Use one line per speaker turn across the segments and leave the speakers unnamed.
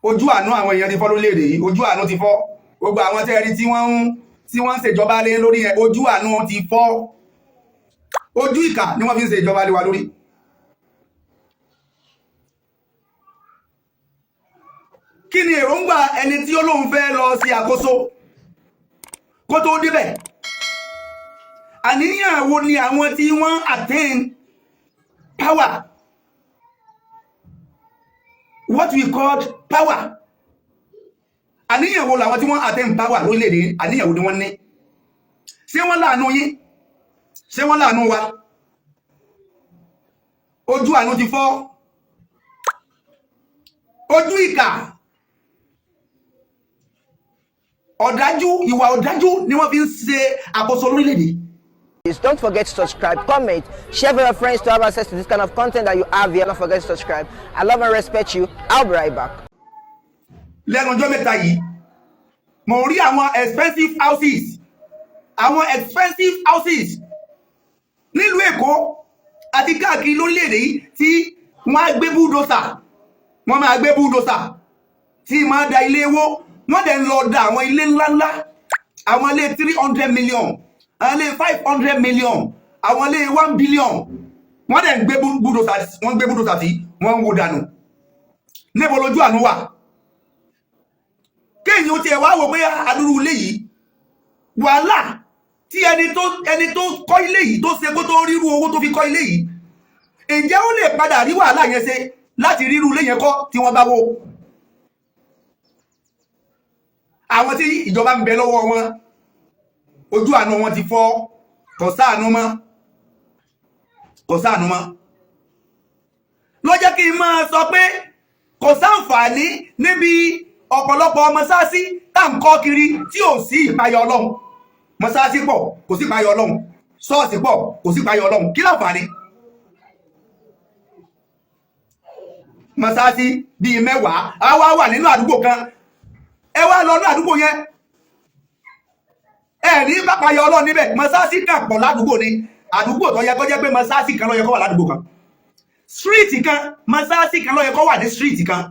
ojú àánú àwọn èèyàn ti fọ́ lórílẹ̀-èdè yìí, ojú àánú ti fọ́. Gbogbo àwọn tẹ́rí tí wọ́n ń ṣèjọba lé lórí ẹ̀, ojú àánú ti fọ́. Ojú ìkà ni wọ́n fi ń ṣèjọba lé wa lórí. Kí ni èròǹgbà ẹni tí ó lóun fẹ́ lọ sí àkóso kó tó débẹ̀? Àníyàn wo ni àwọn tí wọ́n attain power, what we call power, àníyàn wo làwọn tí wọ́n attain power lórílẹ̀-èdè, àníyàn wo ni wọ́n ní? Ṣé wọ́n láàánú yín? Ṣé wọ́n láàánú wa? Ojú àánú ti fọ́. Ojú ìkà, ọ̀dájú, ìwà ọ̀dájú ni wọ́n fi ń ṣe àkóso lórílẹ̀-èdè.
Don't forget to subscribe, comment, share with your friends to have access to this kind of content that you have here. Don't forget to subscribe. I love and respect you. I'll be right back.
Lẹ́nu ọjọ́ mẹ́ta yìí, mo rí àwọn expensive houses nílùú Èkó àti káàkiri lórílẹ̀-èdè yìí tí wọ́n á gbé búdòsà, wọ́n máa gbé búdòsà tí máa da ilé wó, wọ́n dẹ̀ ń lọ da àwọn ilé ńláńlá, àwọn ilé 300 million, àwọn ilé 500 million, àwọn ilé 1 billion, wọ́n dẹ̀ ń gbé búdòsà tí wọ́n ń wó dànù. Níbo lójú àánú wà? Kéèyàn tí ẹ wá wò pé adúrú ilé yìí, wàhálà tí ẹni tó kọ́ ilé yìí tó ṣe kó tó ríru owó tó fi kọ́ ilé yìí, ǹjẹ́ ó lè padà rí wàhálà yẹn ṣe láti ríru ilé yẹn kọ́ tí wọ́n bá wó? Àwọn tí ìjọba ń bẹ lọ́wọ́ wọn, ojú àánú wọn ti fọ́, kò sáànú mọ́. Ló jẹ́ kí n máa sọ pé kò sáǹfààní níbi ọ̀pọ̀lọpọ̀ mọ́sáàsí tá ń kọ́ kiri tí ò sí ìpayọ̀ Ọlọ́run. Mọ́sáàsí pọ̀, kò sí ìpayọ̀ Ọlọ́run. Ṣọ́ọ̀ṣì pọ̀, kò sí ìpayọ̀ Ọlọ́run. Kí láǹfààní? Mọ́sáàsí bíi 10 á wá wà nínú àdúgbò kan. Ẹ wá lọ ní àdúgbò yẹn, ẹ ní ìpayọ̀ Ọlọ́run níbẹ̀. Mọ́sáàsí kan pọ̀ ládùúgbò ni. Àdúgbò tó yẹ kó jẹ́ pé mọ́sáàsí kan ló yẹ kó wà ládùúgbò kan. Street kan, mọ́sáàsí kan ló yẹ kó wà ní street kan.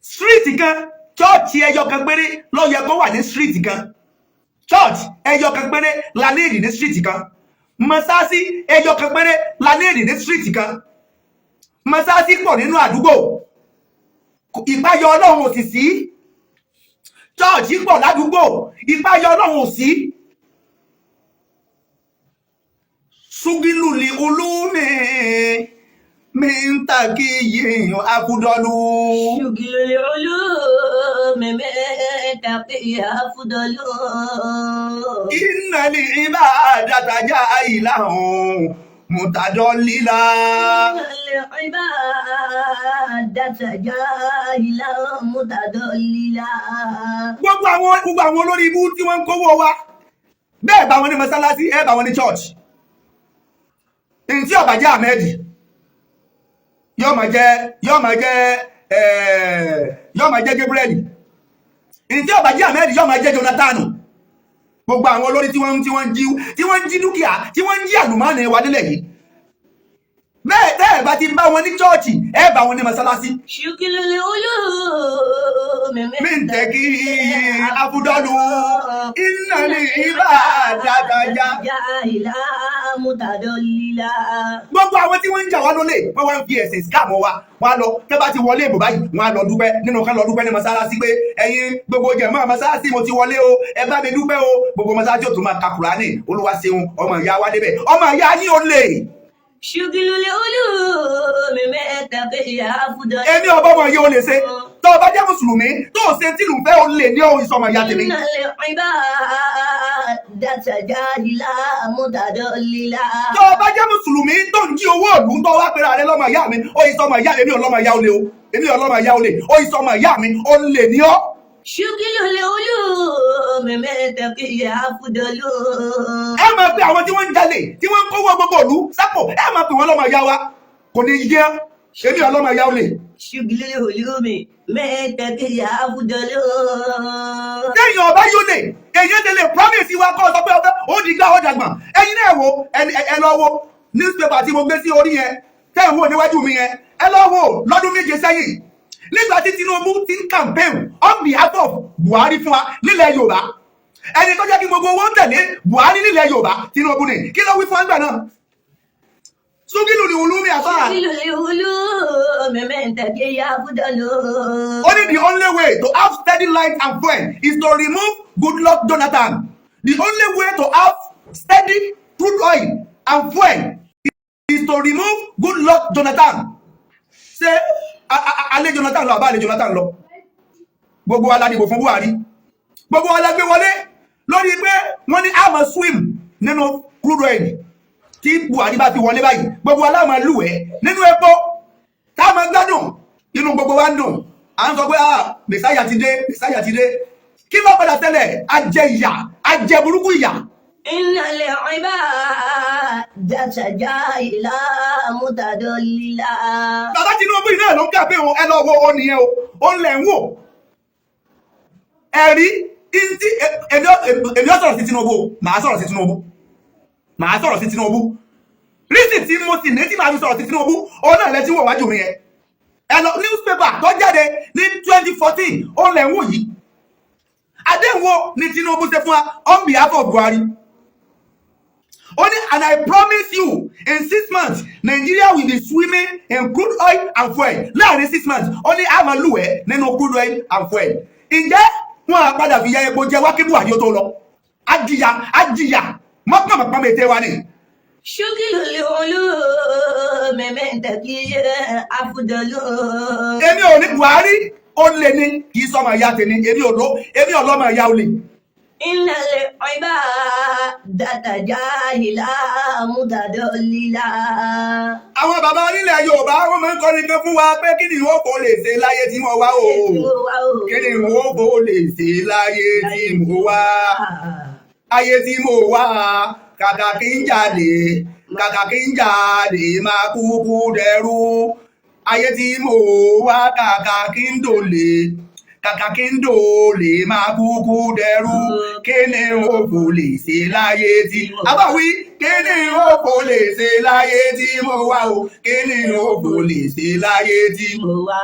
Street kan, church ẹyọ kan péré ló yẹ kó wà ní street kan. Church ẹyọ kan péré la ní ní street kan. Mọ́sáàsí ẹyọ kan péré la ní ní street kan. Mọ́sáàsí pọ̀ nínú àdúgbò, ìpayọ̀ Ọlọ́run ò sì sí. Church pọ̀ ládùúgbò, ìpayọ̀ Ọlọ́run ò sí. Sugiluli ulumi min takiyin afudolu.
Sugiluli ulumi min takiyin afudolu.
Innal ibadata jahilahum mutadallila.
Innal ibadata jahilahum mutadallila.
Gbogbo àwọn olórí ibú tí wọ́n ń kówó wa, bẹ́ẹ̀ bá wọn ní mọ́sálásí, ẹ bá wọn ní church. In tí ó bá jẹ́ Ahmed, yóò máa jẹ́ Gabriel. In tí ó bá jẹ́ Ahmed, yóò máa jẹ́ Jonathan. Gbogbo àwọn olórí tí wọ́n jí dúkìá, tí wọ́n jí àlùmọ́ọ́nì wa nílẹ̀ yìí, bẹ́ẹ̀ tẹ́ ẹ bá ti bá wọn ní chọ́ọ̀chì, ẹ bá wọn ní mọ́sálásí.
Ṣùkìlìlì olú
min takiyin afudolu. Innal ibadata
jahila mutadallila.
Gbogbo àwọn tí wọ́n ń jà wá lólè, wọ́n wá ń fi ẹ̀sìn scam wa, wọ́n lọ tẹ́ bá ti wọlé ìbò báyìí, wọ́n á lọ dúpẹ́ nínú kan lọ dúpẹ́ ní mọ́sálásí pé ẹ̀yin gbogbo jẹ̀mọ́ mọ́sálásí mo ti wọlé o, ẹ bá mi dúpẹ́ o. Gbogbo mọ́sálásí ò tún máa ka Kùránì, Olúwa ṣeun, ọmọ ìyá wa débẹ̀, ọmọ ìyá ní olè.
Ṣùkìlìlì olú min takiyin afudolu.
Èmi ọ̀bọ̀ ọmọ yìí ó lè ṣe tó o bá jẹ́ mùsùlùmí tó o ṣe tí lù fẹ́ o lè ní ohun ìsọmọ ìyá tèmi.
Innal ibadata jahila mutadallila.
Tó o bá jẹ́ mùsùlùmí tó ń jí owó òlù tó wá pera rẹ lọ́mọ ìyá mi, ó ìsọmọ ìyá èmi ọlọ́mọ ìyá olè o, èmi ọlọ́mọ ìyá olè, ó ìsọmọ ìyá mi ó lè ní ọ́.
Ṣùkìlìlì olú min takiyin afudolu.
Ẹ máa pe àwọn tí wọ́n ń jalè, tí wọ́n ń kówó gbogbo òlù sápò, ẹ máa pe wọ́n lọ́mọ ìyá wa, kò ní yẹ èmi ọlọ́mọ ìyá olè.
Ṣùkìlìlì olú min takiyin afudolu.
Téèyàn ọba yóò lè, èyí ti lè promise wa kọ́ ọ sọ pé ọ̀fẹ́ ó di gbá ọjà gbọ̀n. Ẹ̀yin náà wo ẹ lọ wo newspaper tí mo gbé sí orí yẹn, tẹ́ ẹ̀ ń wò níwájú mi yẹn, ẹ lọ wo lọ́dún 7 sẹ́yìn. nígbà tí Tinubu ti ń campaign on behalf of Buhari fún wa nílẹ̀ Yorùbá ẹni tó jẹ́ kí gbogbo owó tẹ̀lé Buhari nílẹ̀ Yorùbá Tinubu ni kí ló wí fún àgbà náà Sugilu ni ulumi afa. Only the only way to have steady light and fuel is to remove Goodluck Jonathan. The only way to have steady crude oil and fuel is to remove Goodluck Jonathan. Ṣé alẹ́ Jonathan lọ àbá alẹ́ Jonathan lọ? Gbogbo wa la dìbò fún Buhari. Gbogbo wa la gbé wọlé lórí pé wọ́n ní a máa swim nínú crude oil. Tí Buhari bá fi wọlé báyìí gbogbo wa la máa lúwẹ̀ẹ́ nínú epo tá máa gbádùn inú gbogbo wa ń dùn à ń sọ pé Mèsáyà ti dé Mèsáyà ti dé kí ló padà tẹ́lẹ̀ ajẹ ìyà ajẹ burúkú ìyà.
Innal ibadata mutadallila.
Bàbá Tinubu iná ló ń kàbé wọn ẹ lọ wo o nìyẹn o ó ń lẹ̀ ń wò ẹ̀rí ìdí èmi ó sọ̀rọ̀ sí Tinubu màá sọ̀rọ̀ sí Tinubu rísì tí mo sì ní tí màá fi sọ̀rọ̀ sí Tinubu òun náà lẹ́tí wò wájú mi yẹn ẹ lọ newspaper tó jáde ní 2014 ó lẹ̀ ń wò yìí àdéhùn wo ni Tinubu ṣe fún wa on behalf of Buhari only and I promise you in 6 months Nigeria will be swimming in crude oil and fuel láàrin 6 months only a máa lúwẹ̀ẹ́ nínú crude oil and fuel ǹjẹ́ wọn á padà fi ya epo jẹ wá kí Buhari ó tó lọ àjìyà mọ́kànmọ́kàn mẹ́tẹ́ wa ni.
Ṣúgìlù lè olú mẹ́mẹ́ntàkì àfùdọ́lù.
Èmi ò ní Buhari ó lè ní kì í sọmọ ìyá tèmi èmi ọlọ́mọ ìyá ó lè.
Innal ibadata mutadallila.
Àwọn bàbá onílẹ̀ Yorùbá wọ́n máa ń kọrin kan fún wa pé kí ni ìwọ́n kò lè ṣe láyé tí mo wá o kí ni ìwọ́n kò lè ṣe láyé tí mo wá ayé tí mo wá kàkà kí n jalè máa kúkú dẹrú ayé tí mo wá kàkà kí n dòlè máa kúkú dẹrú kí ni o kò lè ṣe láyé tí abáwí kí ni o kò lè ṣe láyé tí mo wá o kí ni o kò lè ṣe láyé tí mo wá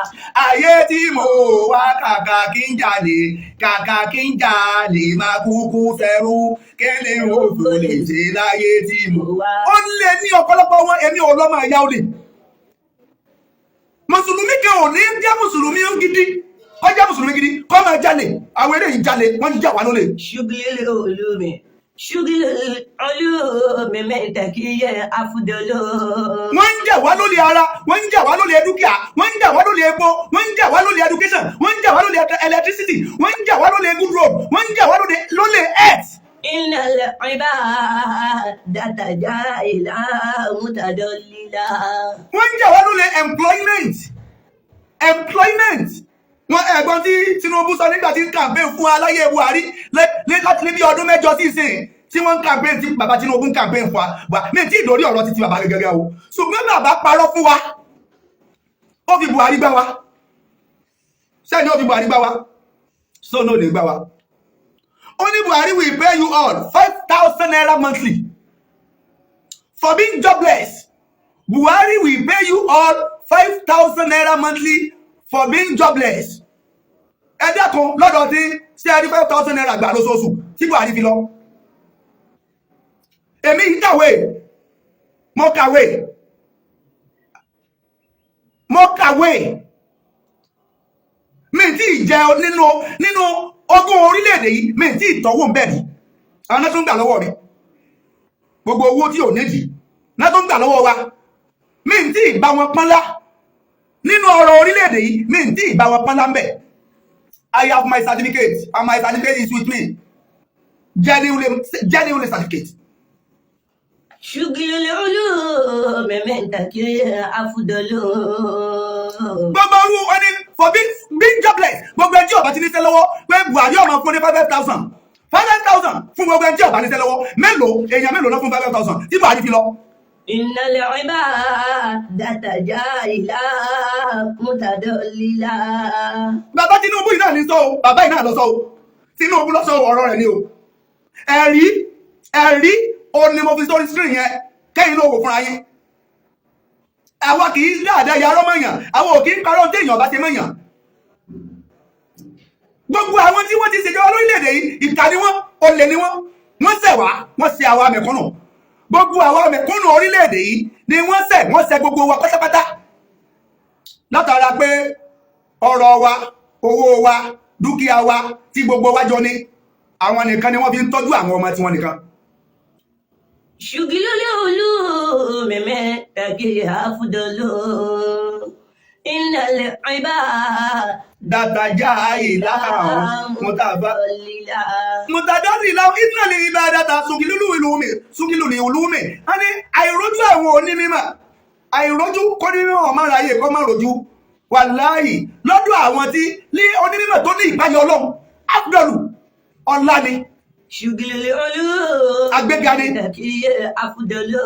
ayé tí mo wá kàkà kí n jalè máa kúkú dẹrú kí ni o kò lè ṣe láyé tí mo wá. Ó lè ní ọ̀pọ̀lọpọ̀ wọn èmi ò lọ́mọ ìyá olè mùsùlùmí kan ò ní jẹ́ mùsùlùmí gidi ọjọ́ mùsùlùmí gidi kọ́ máa jalè àwọn eré yìí jalè wọ́n jà wá lólè.
Ṣúgìlù olúmi mẹ́ntàkì àfùdọ́lù.
Wọ́n ń jà wá lólè ara wọ́n ń jà wá lólè dúkìá wọ́n ń jà wá lólè epo wọ́n ń jà wá lólè education wọ́n ń jà wá lólè electricity wọ́n ń jà wá lólè good road wọ́n ń jà wá lólè earth.
Innal ibadata mutadallila.
Wọ́n ń jà wá lólè employment wọn ẹ̀gbọ́n tí Tinubu sọ nígbà tí ń campaign fún aláyé Buhari láti ní bí ọdún mẹ́jọ sí ìsìn tí wọ́n ń campaign tí bàbá Tinubu ń campaign fún wa ní tí ìdórí ọ̀rọ̀ títí bàbá gẹ́gẹ́ o ṣùgbọ́n bàbá parọ́ fún wa ó fi Buhari gbá wa sẹ́ni ó fi Buhari gbá wa sọ́nà ò lè gbá wa ó ní Buhari will pay you all 5,000 naira monthly for being jobless. Buhari will pay you all 5,000 naira monthly for being jobless. Ẹ dákun lọ́dọ̀ tí ṣé ẹ rí 5,000 naira gbà lóṣooṣù tí Buhari fi lọ. Èmi ń kàwé mo kàwé mi tí ì jẹ nínú ogún orílẹ̀-èdè yìí mi tí ì tọ́wọ́ ń bẹ̀rẹ̀ àwọn náà tó ń gbà lọ́wọ́ mi gbogbo owó tí ò nídìí náà tó ń gbà lọ́wọ́ wa mi tí ì bá wọn pọ́nlá nínú ọ̀rọ̀ orílẹ̀-èdè yìí mi tí ì bá wọn pọ́nlá ń bẹ̀. I have my certificate and my certificate is with me genuinely certificate.
Ṣúgìlù olúmi mẹ́ntàkì àfùdọ́lù.
Gbogbo orú wọn ni for being jobless gbogbo ẹni tí ọba ti ní sẹ́ lọ́wọ́ pé Buhari ọmọ fún ní 5,000 fún gbogbo ẹni tí ọba ní sẹ́ lọ́wọ́ èèyàn mélòó náà fún 5,000 tí Buhari fi lọ.
Innal ibadata mutadallila.
Bàbá Tinubu iná ní sọ o bàbá iná lọ sọ o Tinubu lọ sọ ọ̀rọ̀ rẹ̀ ni o ẹ̀rí o ní mo fi sórí screen yẹn kẹ́yìn ló wò fúnra yín. Àwa kì í dáadáa yarọ́ mọ̀yàn àwọn ò kì í parọ́ tí èèyàn bá ṣe mọ̀yàn gbogbo àwọn tí wọ́n ti ṣèjọba lórílẹ̀-èdè yìí ìkà ni wọ́n, olè ni wọ́n ṣẹ̀ wá, wọ́n ṣẹ̀ àwa mẹ̀kúnnù. Gbogbo àwa mẹ̀kúnnù orílẹ̀-èdè yìí ni wọ́n ṣẹ̀ gbogbo wa pátápátá látara pé ọrọ̀ wa, owó wa, dúkìá wa tí gbogbo wa jọ ní àwọn nìkan ni wọ́n fi ń tọ́jú àwọn ọmọ tí wọ́n nìkan.
Shugilulu memendaki afdalu innal
ibadata jahila mutadallila innal ibadata sugilulu ulumi ani àìrójú àwọn onímímọ̀, àìrójú kò ní mímọ̀ máa ráyè kò máa rojú wàláhì lọ́dọ̀ àwọn tí ní onímímọ̀ tó ní ìbáyọ Ọlọ́run afdalu ọlá ni
Shugilulu
agbéga ni
afdalu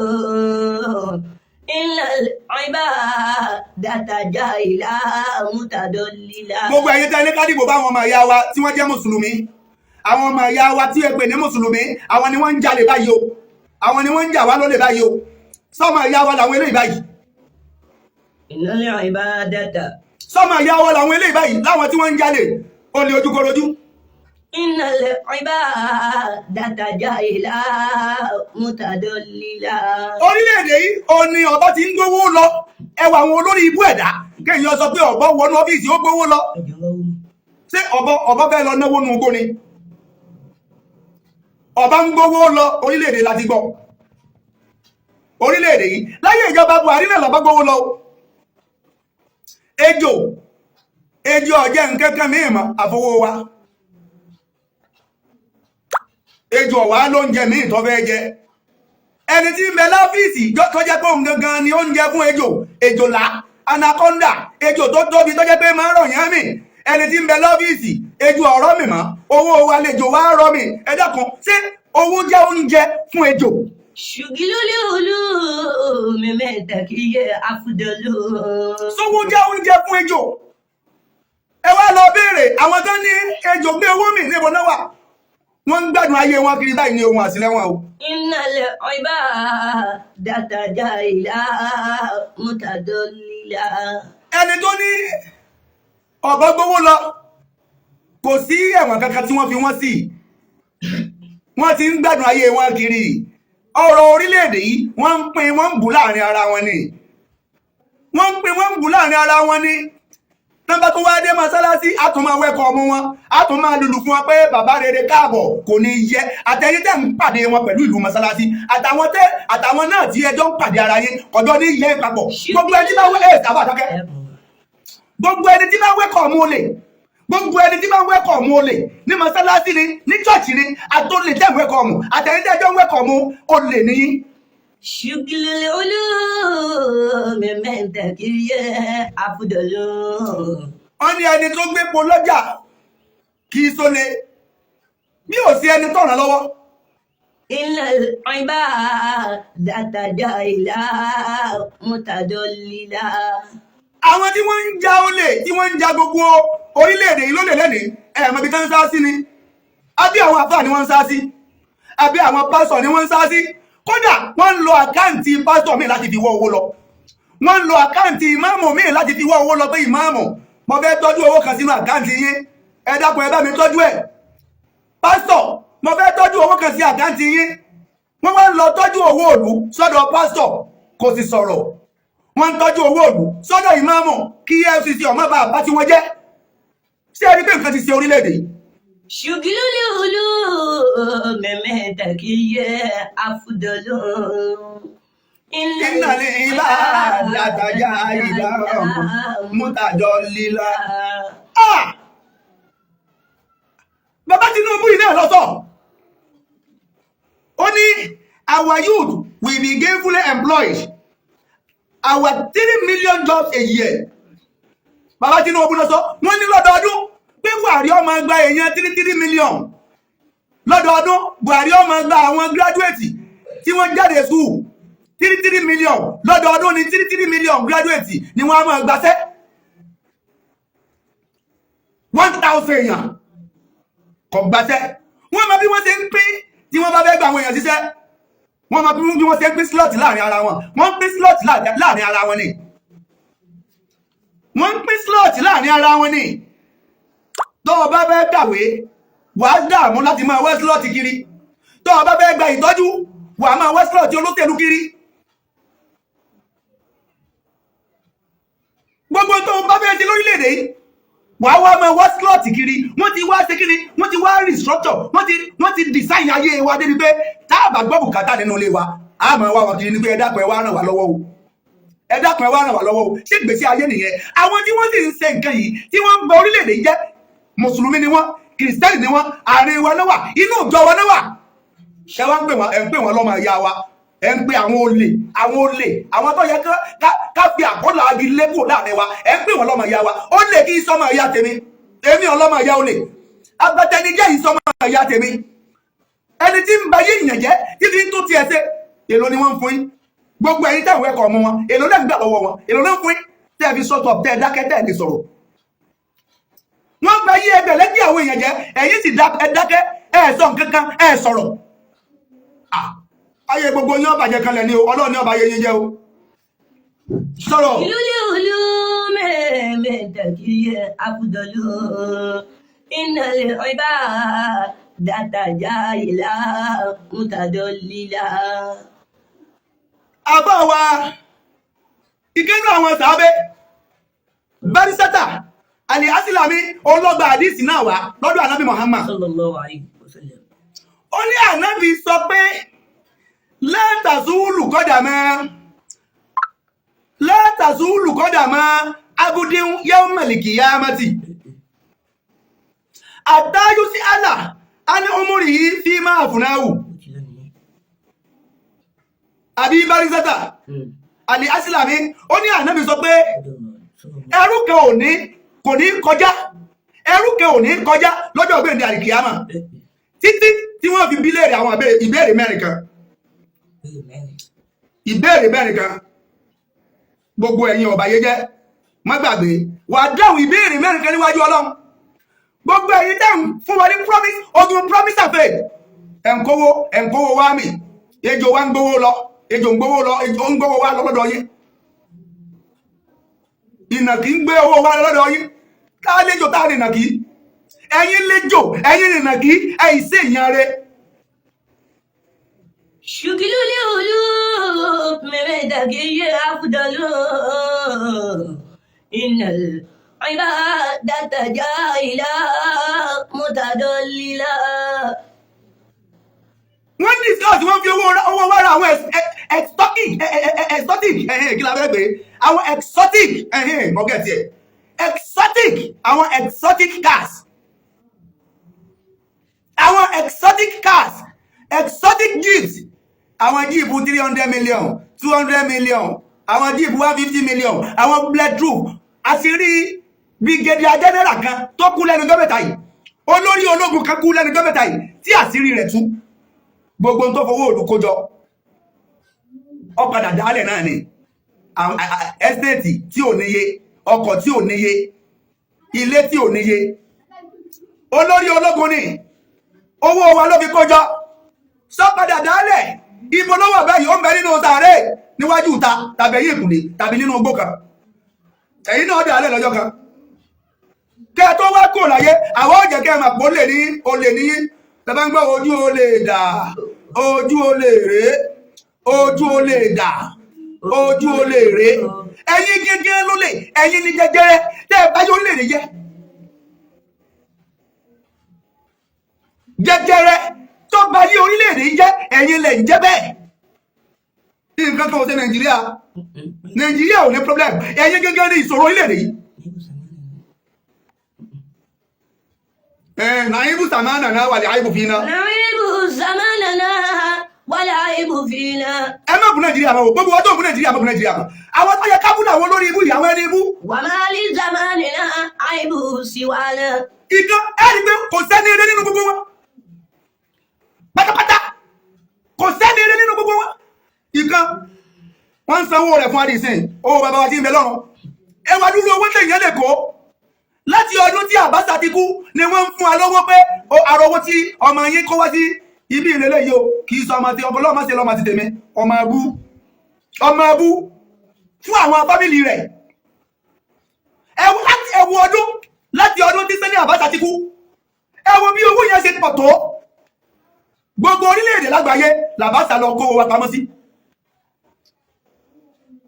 innal ibadata jahila mutadallila.
Gbogbo ẹ̀yin tẹ́ ní ká dìbò bá àwọn ọmọ ìyá wa tí wọ́n jẹ́ mùsùlùmí, àwọn ọmọ ìyá wa tí ẹ pè ní mùsùlùmí, àwọn ni wọ́n ń jalè báyìí o, àwọn ni wọ́n ń jà wá lólè báyìí o, sọ́mọ ìyá wa làwọn eléyìí báyìí.
Innal ibadata.
Sọ́mọ ìyá wa làwọn eléyìí báyìí láwọn tí wọ́n ń jalè olè ojúkorojú.
Innal ibadata jahila mutadallila.
Orílẹ̀-èdè yìí ó ní ọ̀bọ ti ń gbówó lọ, ẹwà àwọn olórí ibú ẹ̀dá kéèyàn sọ pé ọ̀bọ wọnú ọ́fíìsì ó gbówó lọ. Ṣé ọ̀bọ fẹ́ lọ náwó nu ugbó ni? Ọ̀bọ ń gbówó lọ orílẹ̀-èdè láti gbọ́. Orílẹ̀-èdè yìí láyé ìjọba Buhari náà lọ́bọ́ gbówó lọ. Ejò ọ̀jẹ̀ nǹkankan mìíràn àfowó wa. Ejò ọ̀wá ló ń jẹ míì tó fẹ́ jẹ. Ẹni tí ń bẹ láfíìsì tó jẹ́ pé òun gangan ni ó ń jẹ fún ejòlá, anaconda, ejò tó tóbi tó jẹ́ pé máa ń rọ̀yàn mì. Ẹni tí ń bẹ lọ́fíìsì ejò ọ̀rọ̀ mi mọ́, owó wa lejò wá rọ̀ mì. Ẹ dákun, ṣé owó jẹ́ oúnjẹ fún ejò?
Shugilulu memendaki afdalu.
Sówó jẹ́ oúnjẹ fún ejò? Ẹ wá lọ béèrè àwọn tó ní ejò gbé owó mì níbo náà wà. Wọ́n ń gbádùn ayé wọn kiri báyìí ní ohun àsìlẹ́wọ̀n o.
Innal ibadata jahila mutadallila.
Ẹni tó ní ọ̀bọ gbówó lọ kò sí ẹ̀wọ̀n kankan tí wọ́n fi wọ́n sí. Wọ́n ti ń gbádùn ayé wọn kiri. Ọ̀rọ̀ orílẹ̀-èdè yìí wọ́n ń pín wọ́n ń bù láàrin ara wọn ni. Wọ́n ń pín wọ́n ń bù láàrin ara wọn ni. Tọ́bá tó wá dé mọ́sálásí, a tún máa wẹ́kọ̀ ọmọ wọn, a tún máa lùlù fún wọn pé bàbá rere káàbọ̀ kò ní yẹ. Àtẹ̀yìn tẹ́ ń pàdé wọn pẹ̀lú ìlú mọ́sálásí, àtàwọn náà tí ẹjọ́ ń pàdé ara yín ọjọ́ ní yẹ papọ̀. Gbogbo ẹni tí bá wẹ́kọ̀ ọmọ olè, gbogbo ẹni tí bá wẹ́kọ̀ ọmọ olè ní mọ́sálásí ni, ní chọ́ọ̀chì ni, àtòlè tẹ́ ń wẹ́kọ̀ ọmọ, àtẹ̀yìn tẹ́ ẹjọ́ ń wẹ́kọ̀ ọmọ olè ní.
Shugilulu memendaki afdalu.
Wọ́n ní ẹni tó gbé po lọ́jà kì í sólè bí ò sí ẹni tọ̀ràn lọ́wọ́.
Innal ibadata jahila mutadallila.
Àwọn tí wọ́n ń ja olè, tí wọ́n ń ja gbogbo orílẹ̀-èdè yìí lólè lẹ́nìí, ẹ̀mọ̀ bí tán ń sá sí ni. Àbí àwọn àfáà ni wọ́n ń sá sí, àbí àwọn pásọ̀ ni wọ́n ń sá sí. Kódà wọ́n ń lo àkáǹtì pásítọ̀ mi láti fi wọ́ owó lọ. Wọ́n ń lo àkáǹtì ìmáàmù mi láti fi wọ́ owó lọ pé ìmáàmù, mo fẹ́ tọ́jú owó kan sínú àkáǹtì yín, ẹ dákun ẹ bá mi tọ́jú ẹ̀. Pásítọ̀, mo fẹ́ tọ́jú owó kan sí àkáǹtì yín. Wọ́n wá ń lọ tọ́jú owó òlú sọ́dọ̀ pásítọ̀ kò sì sọ̀rọ̀. Wọ́n ń tọ́jú owó òlú sọ́dọ̀ ìmáàmù kí EFCC ọmọ bá tí wọ́n jẹ́. Ṣé ẹ rí pé nǹkan ti ṣe orílẹ̀-èdè yìí?
Shugilulu memendaki afdalu.
Innal ibadata jahila mutadallila. Bàbá Tinubu yìí náà lọ́tọ̀. Ó ní our youth will be gainfully employed. Our 3 million jobs a year. Bàbá Tinubu lọ sọ, wọ́n ní lọ́dọọdún pé Buhari ó máa gba èèyàn 3 million. Lọ́dọọdún Buhari ó máa gba àwọn graduate tí wọ́n jáde school 3 million. Lọ́dọọdún ni 3 million graduate ni wọ́n á máa gbaṣẹ́. 1,000 èèyàn kò gbaṣẹ́. Wọ́n mọ bí wọ́n ṣe ń pín tí wọ́n bá fẹ́ gba àwọn èèyàn ṣiṣẹ́. Wọ́n mọ bí wọ́n ṣe ń pín slot láàrin ara wọn. Wọ́n ń pín slot láàrin ara wọn ni. Wọ́n ń pín slot láàrin ara wọn ni. tó o bá fẹ́ kàwé wà á dààmú láti máa wẹ́ slọ́ọ̀tì kiri tó o bá fẹ́ gba ìtọ́jú wà á máa wẹ́ slọ́ọ̀tì olóṣèlú kiri gbogbo tó o bá fẹ́ ṣe lórílẹ̀-èdè yìí wà á wá máa wẹ́ slọ́ọ̀tì kiri wọ́n ti wá ṣe kiri wọ́n ti wá restructure wọ́n ti design ayé wa débi pé tá a bá gbọ́ bùkátà nínú ilé wa a máa wá wọn kiri ní pé ẹ dákun ẹ wá ràn wá lọ́wọ́ o ẹ dákun ẹ wá ràn wá lọ́wọ́ o ṣé ìgbésí ayé nìyẹn àwọn tí wọ́n sì ń ṣe nǹkan yìí tí wọ́n ń ba orílẹ̀-èdè jẹ́ mùsùlùmí ni wọ́n kìrìsìtẹ́nì ni wọ́n àárín wa náà wà inú ìjọ wa náà wà ṣé wá ń pè wọ́n lọ́mọ ìyá wa ẹ ń pè àwọn olè àwọn tó yẹ ká fi àkọlà agi lẹ́kọ̀ọ́ láàrin wa ẹ ń pè wọ́n lọ́mọ ìyá wa ó lè kí sọmọ ìyá tèmi èmi ọlọ́mọ ìyá olè agbátẹnijẹ́ yìí sọmọ ìyá tèmi ẹni tí ń ba yé ìyàn jẹ́ tí fi ń tó tiẹ̀ ṣe èlò ni wọ́n ń fún yín gbogbo ẹ̀yin tẹ̀wé ẹ̀kọ́ ọmọ wọn èlò náà ń gbà lọ́wọ́ wọn èlò náà ń fún yín tẹ́ fi sọ́tọ̀ tẹ́ dákẹ́ tẹ́ lè sọ̀rọ̀ wọ́n gba yí ẹgbẹ̀ lẹ́gbẹ̀ àwọn èèyàn jẹ́ ẹ̀yin sì dákẹ́ ẹ̀ sọ nǹkankan ẹ̀ sọ̀rọ̀ ayé gbogbo yín ọba jẹ kalẹ̀ ni o Ọlọ́run ní ọba ayé yín jẹ́ o sọ̀rọ̀.
ìlúlíhùlú mẹ́ẹ̀mẹ́tàkìyẹ àfùdọ̀lù ìnàlẹ̀ ọ̀ibá dàtàjà ìlà mùtàdọ́lìlà.
àbá wa ìkẹ́nu àwọn sàábé barisata àlè asìlámi olọ́gba àdìsí náà wá lọ́dọ̀ ànábì Muhammad
sallallahu alaihi wasallam.
ó ní ànábì sọ pé látàzúlù kọ́dà mọ́ abudin yawmal qiyamati àtàyù sí àlà a ní umuri yìí fi máa fúnáwù àbí barisata àlè asìlámi ó ní ànábì sọ pé ẹrú kan kò ní kọjá lọ́jọ́ ọgbẹ́ni àlìkìyàmà títí tí wọ́n fi bí léèrè àwọn ìbéèrè mẹ́rin kan gbogbo ẹ̀yin ọba yé jẹ́ má gbàgbé wà dáhùn ìbéèrè mẹ́rin kan níwájú Ọlọ́run gbogbo ẹ̀yin tẹ́ ń fún wa ní promise ogun promise and faith ẹ̀ǹkówó wá mi ejò wa ń gbówó lọ ejò ń gbówó wá lọ́dọ̀ yín ìnàkí ń gbé owó wá lọ́dọ̀ yín ká léjò tá rìnàkí ẹ̀yin léjò ẹ̀yin rìnàkí ẹ̀yin sí ìyàn rẹ̀
ṣùgìlúlíhùlú mẹ́ẹ̀mẹ́tàkìyẹ àfùdọ̀lù ìnàlẹ̀ ọ̀ibá dàtàjà ìlà mùtàdọ́lìlà.
wọ́n discuss wọ́n fi owó wára àwọn exotic kí la fẹ́ gbé àwọn exotic mọ́gẹ́tì ẹ̀ àwọn exotic cars exotic jeeps àwọn jíìpù 300 million 200 million àwọn jíìpù 150 million àwọn bulletproof àṣírí brigadier general kan tó kú lẹ́nu gọ́mẹ̀ta yìí olórí ológun kan kú lẹ́nu gọ́mẹ̀ta yìí tí àṣírí rẹ̀ tú gbogbo tó fowó olùkójọ ọ̀padà dálẹ̀ náà ni estate tí ò níye ọkọ̀ tí ò níye ilé tí ò níye olórí ológun ni owó wa ló fi kójọ sọ́padà dálẹ̀ ibo ló wà báyìí ó ń bẹ nínú sàárè níwájú ìta tàbí ẹ̀yìn ìkùnlé tàbí nínú igbó kan ẹ̀yin náà dálẹ̀ lọ́jọ́ kan kẹ́ tó wá kò láyé àwọn ọ̀jẹ̀ kẹ́ mà pọ̀ olè níyí tàbí ń gbọ́ ojú olè dà ojú olè rè ojú olè dà ojú olè rè ẹ̀yin gẹ́gẹ́ lólè ẹ̀yin ní jẹjẹrẹ tẹ́ ẹ báyọ̀ olè rè jẹjẹrẹ tó bá yí orílẹ̀-èdè jẹ́ ẹ̀yin lẹ̀ ń jẹ́ bẹ́ẹ̀ nǹkan kan ò ṣe Nàìjíríà ò ní problem ẹ̀yin gẹ́gẹ́ ní ìṣòro orílẹ̀-èdè yìí nàíbù sàmánàná wàlẹ̀ àìbù fínà
nàíbù sàmánàná wàlẹ̀ àìbù fínà
ẹ má bú Nàìjíríà mọ́ gbogbo ọjọ́ bú Nàìjíríà mọ́ àwọn tó yẹ ká bú àwọn olórí ibú ìyàwó ẹni ibú
wà máa lè sàmánàná àìbù síwálẹ̀
ìkan ẹni pé kò sẹ́ni eré nínú gbogbo wọn pátápátá kò sẹ́ni eré nínú gbogbo wọn ìkan wọ́n ń sanwó rẹ̀ fún adìsìn owó bàbá wa tí ń bẹ lọ́rùn ẹwà dúró owó tẹ̀yìn lè kó láti ọdún tí Àbáṣà ti kú ni wọ́n ń fún alówó pé àrọwó tí ọmọ yín kó wá sí ibi ìrẹ̀lẹ̀ yìí o kì í sọ ọmọ tí ọlọ́mọ sí lọ́mọ ti tèmi ọmọ abú fún àwọn fámìlì rẹ̀ ẹwù láti ọdún tí Sani Abacha ti kú ẹ wo bí owó yẹn ṣe pọ̀ tó gbogbo orílẹ̀-èdè lágbàáyé làbáṣà lọ kó wa pamọ́ sí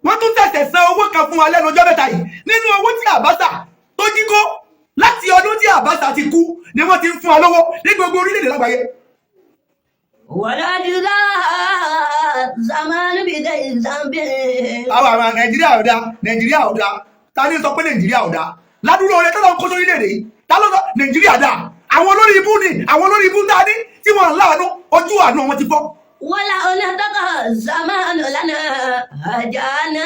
wọ́n tún tẹ̀sẹ̀ san owó kan fún wa lẹ́nu ọjọ́ mẹ́ta yìí nínú owó tí Abacha tó jí kó láti ọdún tí Abacha ti kú ni wọ́n ti ń fún wa lọ́wọ́ ní gbogbo orílẹ̀-èdè lágbàáyé.
wàládùlá zamanu bìdẹ ìzàmbẹ.
àwọn àwọn Nàìjíríà ò dáa ta ni sọ pé Nàìjíríà ò dáa ládùúgbò rẹ tó lọ kó sórílẹ̀-èdè yìí ta ló sọ Nàìjíríà dáa àwọn olórí ibú ni àwọn olórí ibú tá a ní tí wọ́n láàánú ojú àánú wọn ti fọ́.
wala ona taka zamanu lana hajana.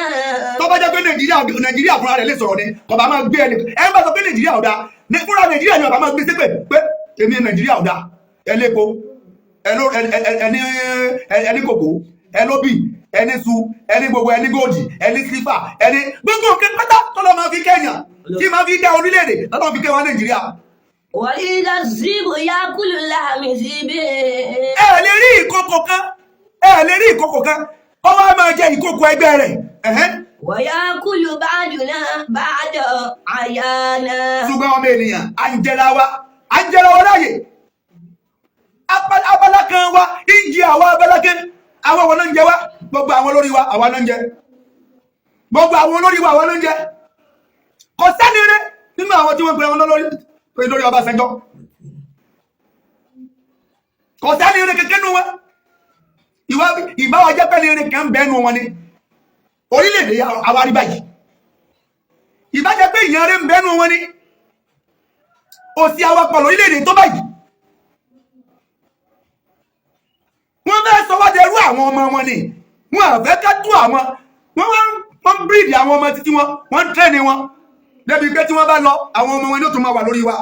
tó bá jẹ́ pé Nàìjíríà fúnra rẹ̀ lè sọ̀rọ̀ ni kò bá máa gbé ẹni ẹ bá sọ pé Nàìjíríà ò dáa fúnra Nàìjíríà ni ọba máa gbé sípè pé èmi Nàìjíríà ò dáa ẹlẹ́po ẹni kòkó ẹlóbì ẹni su ẹni gbogbo ẹni góòdì ẹni sílífà ẹni gbogbo nǹkan pátá tọ́lọ́ máa fi kẹ́yàn tí máa fi dá orílẹ̀-èdè tọ́lọ́ fi kẹ́ wọn Nàìjíríà.
wàlídà zibu ya kúlù láàmì síbi.
ẹ lè rí ìkòkò kan kó wá máa jẹ ìkòkò ẹgbẹ́ rẹ̀.
wàyà kúlù bàdùnà bàdọ̀ àyànà.
ṣùgbọ́n ọmọ ènìyàn à ń jẹra wa láàyè abala kan wa ìjì àwọn abala kan àwọn ọ̀nà ń jẹ wá gbogbo àwọn olórí wa àwa náà ń jẹ gbogbo àwọn olórí wa àwa náà ń jẹ kò sẹ́ni rẹ̀ nínú àwọn tí wọ́n pe àwọn lórí Ọbásanjọ́ kò sẹ́ni rẹ̀ kẹ́kẹ́ nù wọn ìbáwá jẹ́ pẹ́ni rẹ̀ kẹ́ ń bẹ́ẹ̀ nù wọn ni orílẹ̀-èdè àwárí báyìí ìbá jẹ́ pé ìyẹn rẹ̀ ń bẹ́ẹ̀ nù wọn ni òsì awapọ̀ lórílẹ̀-èdè tó báyìí wọ́n fẹ́ sọ wá dẹrú àwọn ọmọ wọn ni wọ́n àfẹ́ ká tú àwọn wọ́n bíríìdì àwọn ọmọ títí wọ́n tẹ́ni wọn débi pé tí wọ́n bá lọ àwọn ọmọ wọn ni ó tún máa wà lórí wa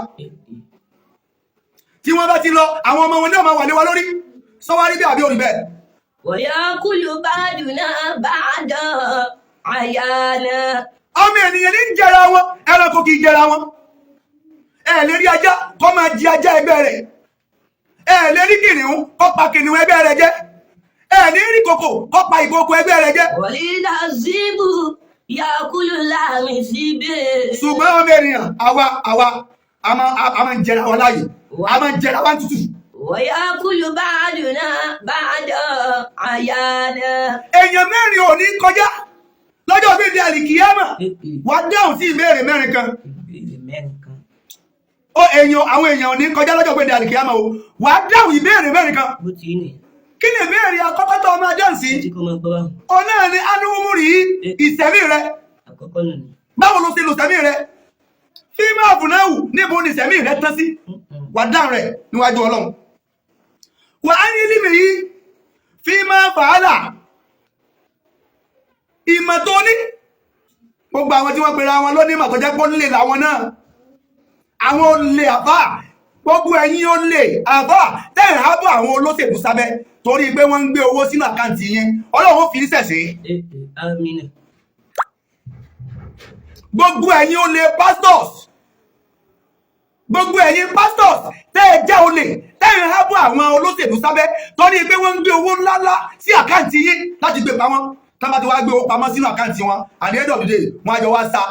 tí wọ́n bá ti lọ àwọn ọmọ wọn ni ó máa wà lé wa lórí sọ́wárí bí àbí orí bẹ́ẹ̀.
wọ́yá kúlù bàdùnà bàdọ̀ àyànà.
ọmọ ènìyàn ní ń jẹra wọn ẹranko kì í jẹra wọn ẹ lè rí ajá kó máa di ajá ẹgbẹ́ rẹ̀ ẹ lè rí kìnìún kó pa kìnìún ẹgbẹ́ rẹ̀ jẹ ẹ ní rí kòkò kó pa ìkòkò ẹgbẹ́ rẹ̀ jẹ.
wàlídà zibu ya kúlù láàmì síbi.
ṣùgbọ́n ọmọ ènìyàn àwa a máa ń jẹra wa láàyè a máa ń jẹra wa tútù.
wọ́yá kúlù bàdùnà bàdọ̀ àyànà.
èèyàn mẹ́rin ò ní kọjá lọ́jọ́ bíi di àlìkìyámà wà dáhùn sí ìbéèrè mẹ́rin kan. àwọn èèyàn ò ní kọjá lọ́jọ́ bíi di àlìkìyámà o wà dáhùn ìbéèrè mẹ́rin kan. kí ni ìbéèrè àkọ́kọ́ tó máa dáhùn sí? ọ̀nà ni anúmúrì ìsẹ̀mí rẹ báwo ló ṣe lò sẹ̀mí rẹ fíìmù àbùnáwù níbo ni ìsẹ̀mí rẹ tán sí wà dáhùn rẹ níwájú Ọlọ́run. wà á ní límì yìí fíìmù fàálà ìmọ̀ tó ní gbogbo àwọn tí wọ́n pèrè àwọn lónìí mọ̀ tó jẹ́ pé ó lè làwọn náà àwọn olè àfà gbogbo ẹ̀yin olè àfà tẹ́ẹ̀ hábọ̀ àwọn olóṣèlú sábẹ́ torí pé wọ́n ń gbé owó sínú àkáǹtì yẹn Ọlọ́run fi ṣẹ̀ṣẹ̀. gbogbo ẹ̀yin olè pastors tẹ́ẹ̀ jẹ́ olè tẹ́ẹ̀ hábọ̀ àwọn olóṣèlú sábẹ́ torí pé wọ́n ń gbé owó ńláńlá sí àkáǹtì yẹn láti gbé pamọ́ tán bá ti wá gbé owó pamọ́ sínú àkáǹtì wọn at the end of the day wọ́n á jọ wá sá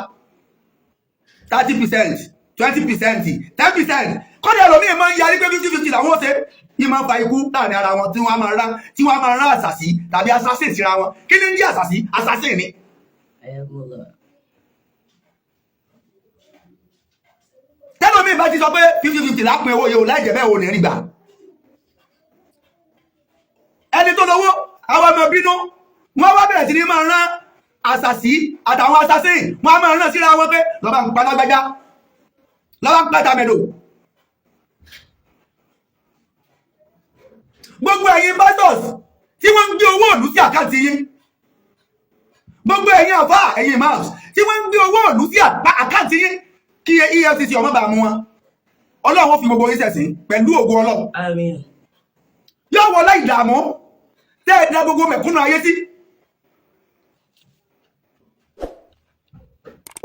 30%, 20%, 10%. kọ́dà ẹlòmíì máa ń yarí pé 50-50 làwọn ṣe yìí máa ń fa ikú láàrin ara wọn tí wọ́n máa rán àṣàṣì tàbí assassin síra wọn. kí ni ń jẹ́ àṣàṣì? assassin ni. tẹ́lòmíì bá ti sọ pé 50-50 lápin owó yóò láì jẹ́ bẹ́ẹ̀ ò ní rí gbà. ẹni tó lówó àwọn ọmọ bínú wọ́n wá bẹ̀rẹ̀ sí ní máa rán àṣàṣì àtàwọn assassin wọ́n á máa rán síra wọn pé lọ́ba ń pa lágbájá lọ́ba ń pa tàmẹ̀dò. gbogbo ẹ̀yin pastors tí wọ́n ń gbé owó òlú sí àkáǹtì yín gbogbo ẹ̀yin àfà ẹ̀yin imams tí wọ́n ń gbé owó òlú sí àkáǹtì yín kí EFCC ọmọ bá mú wọn Ọlọ́run fi gbogbo yín ṣẹ̀sín pẹ̀lú ògo Ọlọ́run. Àmín. yóò wọlé ìdààmú tẹ́ ẹ̀ dá gbogbo mẹ̀kúnnù ayé sí.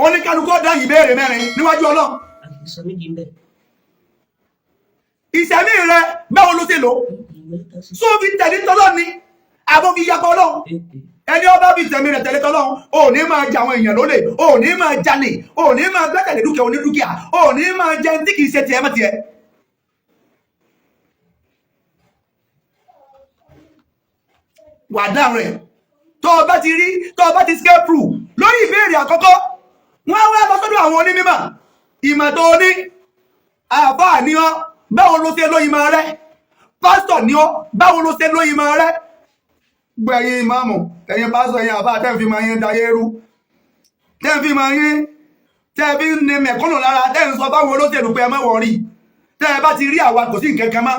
oníkálukú dá ìbéèrè mẹ́rin níwájú Ọlọ́run. ìṣẹ̀mí rẹ báwo ló ṣe lò sóò fi tẹ̀lé tọ́lọ́ ni àbọ̀ fi yapọ̀ Ọlọ́run ẹni ọba bíi tẹ̀mí rẹ̀ tẹ̀lé tọ́lọ́run ò ní máa jẹ àwọn èèyàn lólè ò ní máa jalè ò ní máa gbẹ́kẹ̀lé dúkìá onídúkìá ò ní máa jẹ tí kìí ṣe tiẹ̀ mọ́ tiẹ̀. wà dáhùn rẹ̀ tó o bá ti scale through lórí ìbéèrè àkọ́kọ́ wọ́n wá lọ sọ́dọ̀ àwọn onímọ̀ ìmọ̀ tó ní àfáà ní ọ́ báwo ló ṣe lóyìn máa rẹ́ pásítọ̀ ní ọ́ báwo ló ṣe lóyìn máa rẹ́ gbẹ̀yìn ìmáàmù ẹ̀yin pásítọ̀ ẹ̀yin àfáà tẹ́ fi máa yín dayé rú tẹ́ fi máa yín tẹ́ fi ń ní mẹ̀kúnnù lára tẹ́ ń sọ fáwọn olóṣèlú pé ẹ má wọ̀rí tẹ́ ẹ bá ti rí àwa kò sí nǹkan kan mọ́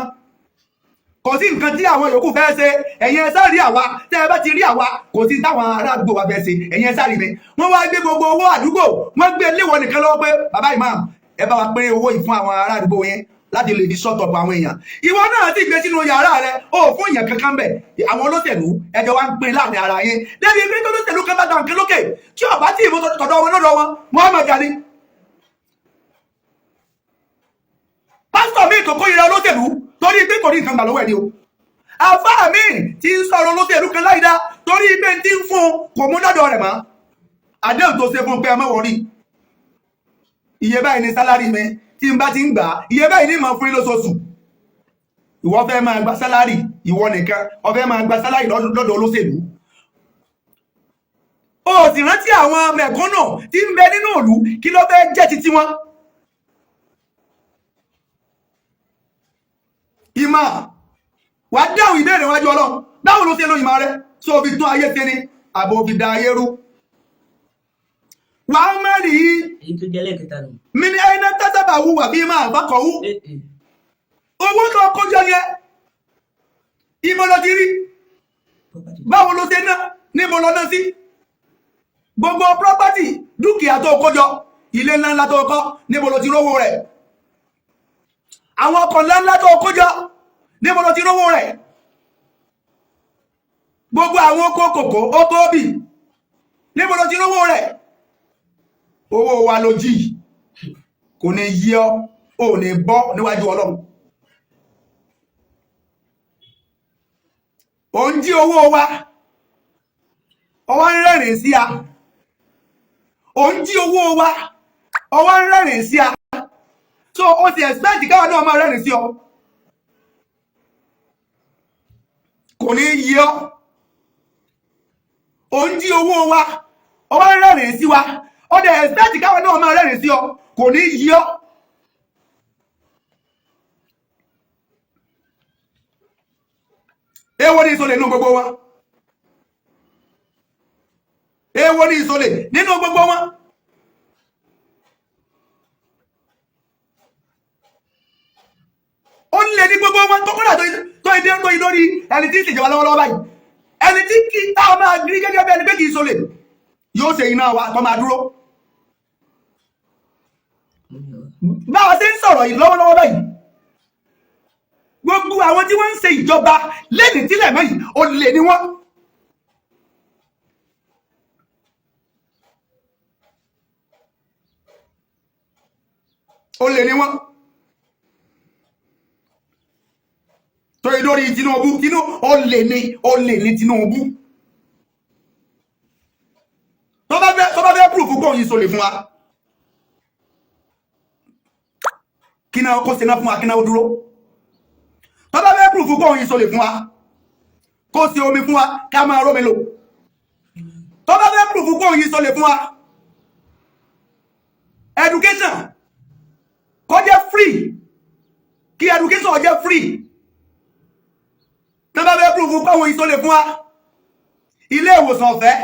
kò sí nǹkan tí àwọn yòókù fẹ́ ṣe ẹ̀yin ẹ sá rí àwa tẹ́ ẹ bá ti rí àwa kò sí táwọn ará àdúgbò wa fẹ́ ṣe ẹ̀yin ẹ sá rí mi wọ́n wá gbé gbogbo owó àdúgbò wọ́n gbé léwọ̀ nìkan lọ́wọ́ pé bàbá imam ẹ bá wa pín owó yìí fún àwọn ará àdúgbò yẹn láti lè di sọ́tọ̀pù àwọn èèyàn ìwọ náà sì gbé sínú yàrá rẹ ó fún èèyàn kankan bẹ̀ àwọn olóṣèlú ẹjọ́ wa ń pín láàrin ara yẹn débi pé olóṣèlú kan bá dànkẹ́ lókè tí ọ̀bá tí ìbò tọ̀dọ̀ wọn lọ́dọ̀ wọn wọ́n máa jà ní. pásítọ̀ mi tó kórìíra olóṣèlú torí pé kò ní nǹkan gbà lọ́wọ́ ẹ̀ ni o àfáà mi ti ń sọ̀rọ̀ olóṣèlú kan láìdá torí pé tí ń fún kò mú lọ́dọ̀ rẹ̀ mọ́ àdéhùn tó ṣe fún pé ẹ má wọrí iye báyìí ni sálárì mi tí n bá ti ń gbà iye báyìí ní máa fún yín lóṣooṣù ìwọ fẹ́ máa gba sálárì ìwọ nìkan o fẹ́ máa gba sálárì lọ́dọ̀ olóṣèlú o sì rántí àwọn mẹ̀kúnnù tí ń bẹ nínú ìlú kí ló fẹ́ jẹ́ títí wọn. ìmọ̀ wàá dáhùn ìbéèrè wájú Ọlọ́run báwo ló ṣe lóyìn máa rẹ tó fi tún ayé ṣe ni àbò fi da ayé rú. wàá mẹ́rin yìí
èyí tó jẹ́ lẹ́ẹ̀kẹta nù.
mi ní ẹni tẹ́sàbà wù wà bí máa bá kọ̀ wú. owó tó kọjọ yẹn ìmọ̀ lọ ti rí báwo ló ṣe ná níbo lọ náà sí gbogbo property dúkìá tó kọjọ ilé ńláńlá tó kọ́ níbo ló ti rówó rẹ̀ àwọn ọkọ̀ ńláńlá tó kọjọ níbo ló ti rówó rẹ̀ gbogbo àwọn oko kòkó oko obì níbo ló ti rówó rẹ̀ owó wa ló jí kò ní yí ọ ò ní bọ́ níwájú Ọlọ́run ò ń jí owó wa ọwọ́ ń rẹ́rìn sí a ò ń jí owó wa ọwọ́ ń rẹ́rìn sí a so o ti expect káwọn náà máa rẹ́rìn sí ọ kò ní yí ọ ò ń jí owó wa ọwọ́ ń rẹ́rìn sí wa ó dẹ̀ expect káwọn náà máa rẹ́rìn sí ọ kò ní yí ọ. èwo ni ìsọlẹ̀ nínú gbogbo wọn èwo ni ìsọlẹ̀ nínú gbogbo wọn ó lè ní gbogbo wọn tó kọ́nà tó ìdí ń lóyìn lórí ẹni tí ń ṣèjọba lọ́wọ́lọ́wọ́ báyìí ẹni tí kí táwọn máa rí gẹ́gẹ́ bí ẹni pé kì í sọlẹ̀ yóò ṣe iná wa tó máa dúró báwa ṣe ń sọ̀rọ̀ yìí lọ́wọ́lọ́wọ́ báyìí gbogbo àwọn tí wọ́n ń ṣe ìjọba lẹ́nìí tílẹ̀ mọ́ yìí olè ni wọ́n. olè ni wọ́n. torí lórí Tinubu olè ni Tinubu. tó bá fẹ́ púrùfù gbọ́n yìí sọlẹ̀ fún wa. kí náà kó ṣe náà fún wa kí náà ó dúró. Tọ́bá fẹ́ proof kó òyìn sólè fún wa kó sí omi fún wa ká máa rómi lò tọ́bá fẹ́ proof kó òyìn sólè fún wa education kó jẹ́ free kí education jẹ́ free tọ́bá fẹ́ proof kó òyìn sólè fún wa ilé ìwòsàn ọ̀fẹ́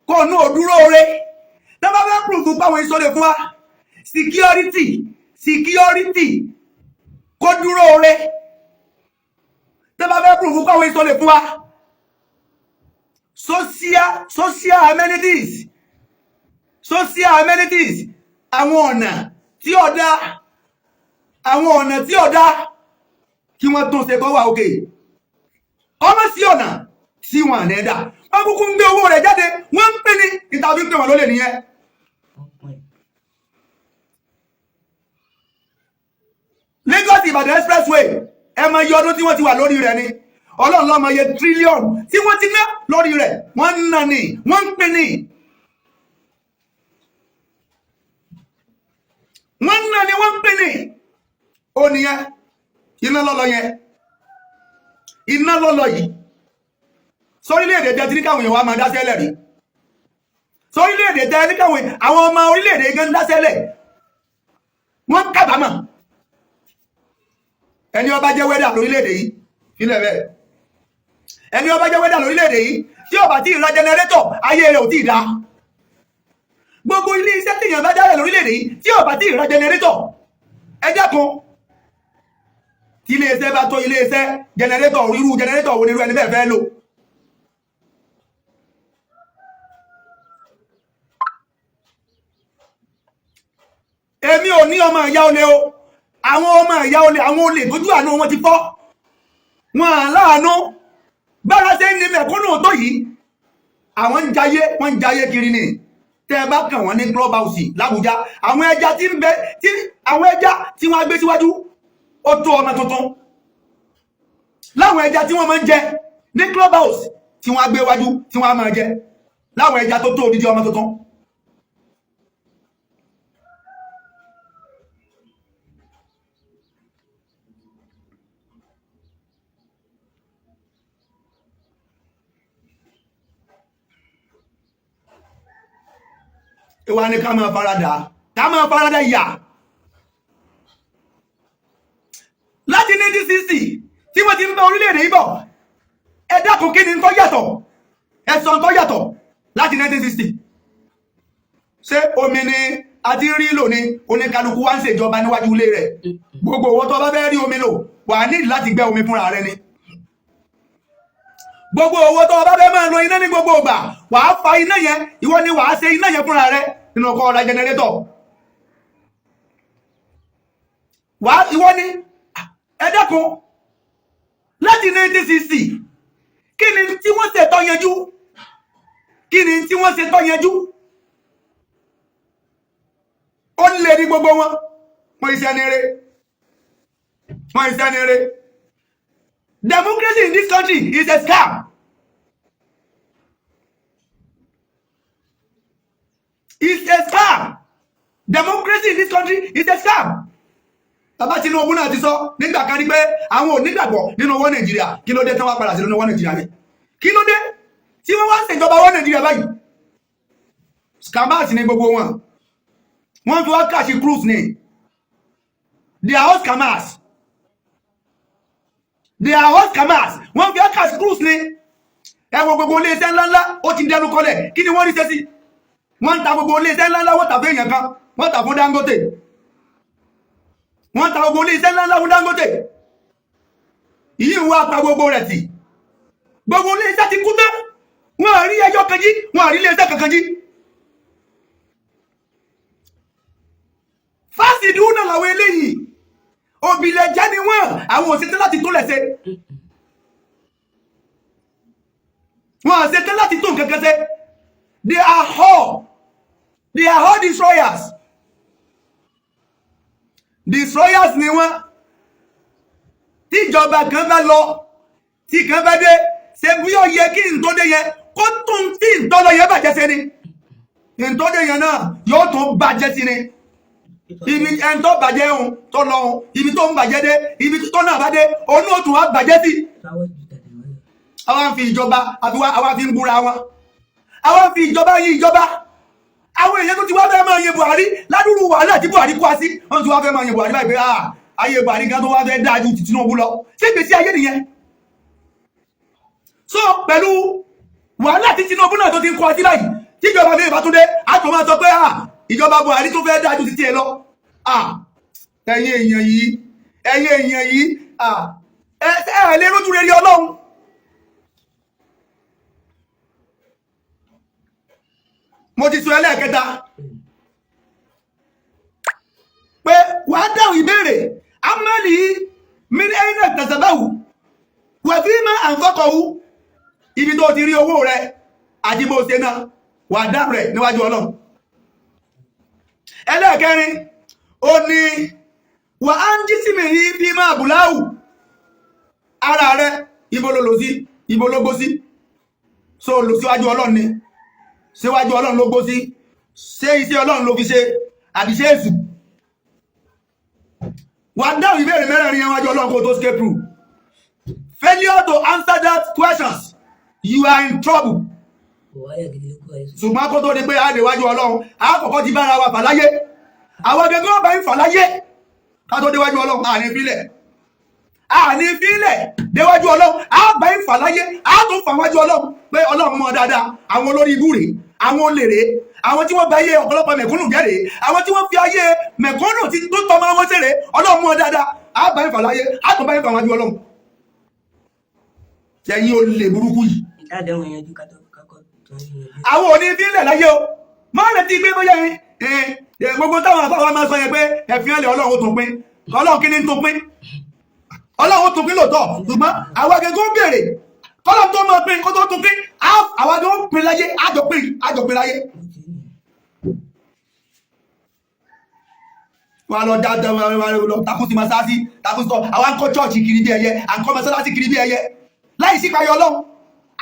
kó nú òdúró rẹ̀ tọ́bá fẹ́ proof kó òyìn sólè fún wa security kó dúró rẹ̀ tẹ́bá fẹ́ proof kọ́wé ìsọlẹ̀ fún wa social amenities àwọn ọ̀nà tí ọ̀dá kí wọ́n tún ṣe kọ́ wà òkè ọmọ sí ọ̀nà tí wọ́n nẹ́dà wọ́n kúkú ń gbé owó rẹ̀ jáde wọ́n ń pè ní ìtàbí pè wọ́n lólè nìyẹn. Lagos Ìbàdàn expressway ẹ mọ iye ọdún tí wọ́n ti wà lórí rẹ̀ ni Ọlọ́run ló mọ iye tírílíọ̀nù tí wọ́n ti ná lórí rẹ̀ wọ́n ń ná ní wọ́n ń pè ní wọ́n ń ná ní wọ́n ń pè ní ó nìyẹn iná lọ́lọ́ yẹn iná lọ́lọ́ yìí sórílẹ̀-èdè jẹ́ tí ní káwọn èèyàn wá máa dá sẹ́lẹ̀ rí sórílẹ̀-èdè jẹ́ ní káwọn àwọn ọmọ orílẹ̀-èdè gan dá sẹ́lẹ̀ wọ́n kábàámọ̀ ẹni ó bá jẹ́ wẹ́dà lórílẹ̀-èdè yìí ilẹ̀ bẹ́ẹ̀ ẹni ó bá jẹ́ wẹ́dà lórílẹ̀-èdè yìí tí ó bá ti ra jẹnẹrétọ̀ ayé rẹ̀ ò tí ì dá gbogbo ilé iṣẹ́ tí èèyàn bá dálẹ̀ lórílẹ̀-èdè yìí tí ó bá ti ra jẹnẹrétọ̀ ẹjẹ́ kan tí ilé iṣẹ́ bá tó ilé iṣẹ́ jẹnẹrétọ̀ irú jẹnẹrétọ̀ wo ni irú ẹni bẹ́ẹ̀ fẹ́ lò èmi ò ní ọmọ ìyá olè o àwọn ọmọ ìyá olè àwọn olè tójú àánú wọn ti fọ́ wọn àláàánú bára ṣe ń ní mẹ̀kúnnù tó yìí àwọn ń jayé wọ́n ń jayé kiri ni tẹ́ bá kàn wọ́n ní club house l'Àbújá àwọn ẹja tí ń bẹ tí àwọn ẹja tí wọ́n gbé síwájú ó tó ọmọ tuntun láwọn ẹja tí wọ́n máa ń jẹ ní club house tí wọ́n gbé wájú tí wọ́n máa jẹ láwọn ẹja tó tó odidi ọmọ tuntun ìwà ni ká máa farada ìyà láti 1960 tí wọ́n ti ń bẹ orílẹ̀-èdè yìí bọ̀ ẹ dákun kí ni tó yàtọ̀ ẹ̀sán tó yàtọ̀ láti 1960 ṣé omi ni a ti rí lò ní oníkálukú wá ń ṣèjọba níwájú ilé rẹ̀ gbogbo owó tó bá fẹ́ rí omi lò wà ní láti gbẹ́ omi fúnra rẹ̀ ni gbogbo owó tó bá fẹ́ máa lo iná ní gbogbo ìgbà wà á fa iná yẹn ìwọ ni wà á ṣe iná yẹn fúnra rẹ̀ nínú ọkọ̀ ọ̀la jẹnẹrétọ̀ wà á ìwọ ni ẹ dákun láti 1960 kí ni tí wọ́n ṣe tó yanjú kí ni tí wọ́n ṣe tó yanjú ó lè ní gbogbo wọn wọ́n iṣẹ́ ní eré wọ́n iṣẹ́ ní eré democracy in this country is a scam it's a scam democracy in this country is a scam bàbá Tinubu náà ti sọ nígbà kan rí pé àwọn ò nígbàgbọ́ nínú owó Nàìjíríà kí ló dé tán wá padà sí nínú owó Nàìjíríà rẹ̀ kí ló dé tí wọ́n wá ń ṣèjọba owó Nàìjíríà báyìí scammers ní gbogbo wọn wọ́n fi wá káàṣì cruise ní they are all scammers wọ́n fi wá káàṣì cruise ní ẹwọ gbogbo ilé iṣẹ́ ńláńlá ó ti dẹnu kọlẹ̀ kí ni wọ́n rí sẹ́sí wọ́n ń ta gbogbo ilé iṣẹ́ ńláńlá wọ́n tà fún èèyàn kan wọ́n tà fún Dangote wọ́n ta gbogbo ilé iṣẹ́ ńláńlá fún Dangote yìí ń wá pa gbogbo rẹ̀ tì gbogbo ilé iṣẹ́ ti kú tán wọ́n rí ẹjọ́ kan jí wọ́n rí ilé iṣẹ́ kankan jí fásitì náà làwọn eléyìí òbílẹ̀ jẹ́ ni wọ́n àwọn òṣètò láti tó lẹ́sẹ̀ wọ́n àṣetò láti tó nǹkan kan ṣe they are all destroyers ni wọ́n tí ìjọba kan bá lọ tí kan bá dé ṣe bí ó yẹ kí n tó dé yẹn kó tún tí n tó lọ yẹ bàjẹ́ sí ni n tó dé yẹn náà yóò tún bàjẹ́ sí ni ibi ẹn tó bàjẹ́ ohun tó lọ ohun ibi tó ń bàjẹ́ dé ibi tó náà bá dé òun náà tún wá bàjẹ́ sí àwọn fi ìjọba àwọn fi ń búra wọn àwọn fi ìjọba yí ìjọba àwọn èèyàn tó ti wá fẹ́ máa yin Buhari ládùúrú wàhálà tí Buhari kó wá sí wọ́n ti wá fẹ́ máa yin Buhari báyìí pé ayé Buhari gan tó wá fẹ́ dáa ju ti Tinubu lọ ṣé ìgbésí ayé nìyẹn so pẹ̀lú wàhálà tí Tinubu náà tó ti ń kó ọtí báyìí tí ìjọba mi ìbá tún dé a tó máa sọ pé ìjọba Buhari tó fẹ́ dáa ju ti tiẹ̀ lọ ẹ̀yin èèyàn yìí ẹ lè rójú rere Ọlọ́run mo ti sọ ẹlẹ́ẹ̀kẹta pé wàá dáhùn ìbéèrè amẹ́lì mílíọ̀nù tẹ̀sẹ̀bẹ̀wò wẹ̀fí máa àǹfọ́kọ̀wù ibi tó ti rí owó rẹ̀ àti bó ṣe náà wàá dáhùn rẹ̀ níwájú Ọlọ́run ẹlẹ́ẹ̀kẹrin ó ní wà á ń jí sí mi yí bí máa bùláwù ara rẹ̀ ibo ló lọ sí, ibo ló gbó sí. So lọ síwájú Ọlọ́run ni, síwájú Ọlọ́run ló gbó sí, ṣé iṣẹ́ Ọlọ́run ló fi ṣe àbí ṣe èṣù. Wà dáhùn ìbéèrè mẹ́rẹ̀ẹ̀rin yẹn wájú Ọlọ́run kó tó escape through. Failure to answer that questions, you are in trouble. Ṣùgbọ́n kó tó di pé a lè wájú Ọlọ́run, a kọ́kọ́ ti bára wa fà láyé. Àwọn gẹ́gẹ́ ọba ń fà láyé. Ká tó déwájú Ọlọ́run, a ní fílẹ̀. A ní fílẹ̀ déwájú Ọlọ́run, a bá ń fà láyé, a tún fà wájú Ọlọ́run pé Ọlọ́run mọ̀ dáadáa. Àwọn olórí ibú rèé, àwọn olè rèé, àwọn tí wọ́n bá ayé ọ̀pọ̀lọpọ̀ mẹ̀kúnnù jẹ́ rèé, àwọn tí wọ́n fi ayé mẹ̀kúnnù tí tó tọ́ máa wọ́n ṣe rèé, Ọlọ́run mọ̀ dáadáa. A bá ń fà láyé, a tún bá ń fà wájú Ọlọ́run. Tẹ̀yìn olè burúkú yìí. Àwọn òní fílẹ̀ láyé o. Máa retí pé bóyá gbogbo táwọn àbáwá máa sọ yẹn pé ẹ̀fín ẹ̀lẹ̀ Ọlọ́run tó pín. Ọlọ́run kí ni tó pín? Ọlọ́run tó pín lóòótọ́. Ṣùgbọ́n àwọn akẹ́kọ̀ọ́ ń bèèrè. Kọ́lọ́ tó máa pín kó tó tún pín. Àwọn akẹ́kọ̀ọ́ ń pín láyé. Àjọ pín láyé. Wọ́n lọ dáadáa wọ́n lọ takún sí masáàsì, takún sọ. Àwọn akọ́ chọ́ọ̀chì kiri bí ẹyẹ. Àkọ́ masáàsì kiri bí ẹyẹ. Láì sí payọ Ọlọ́run.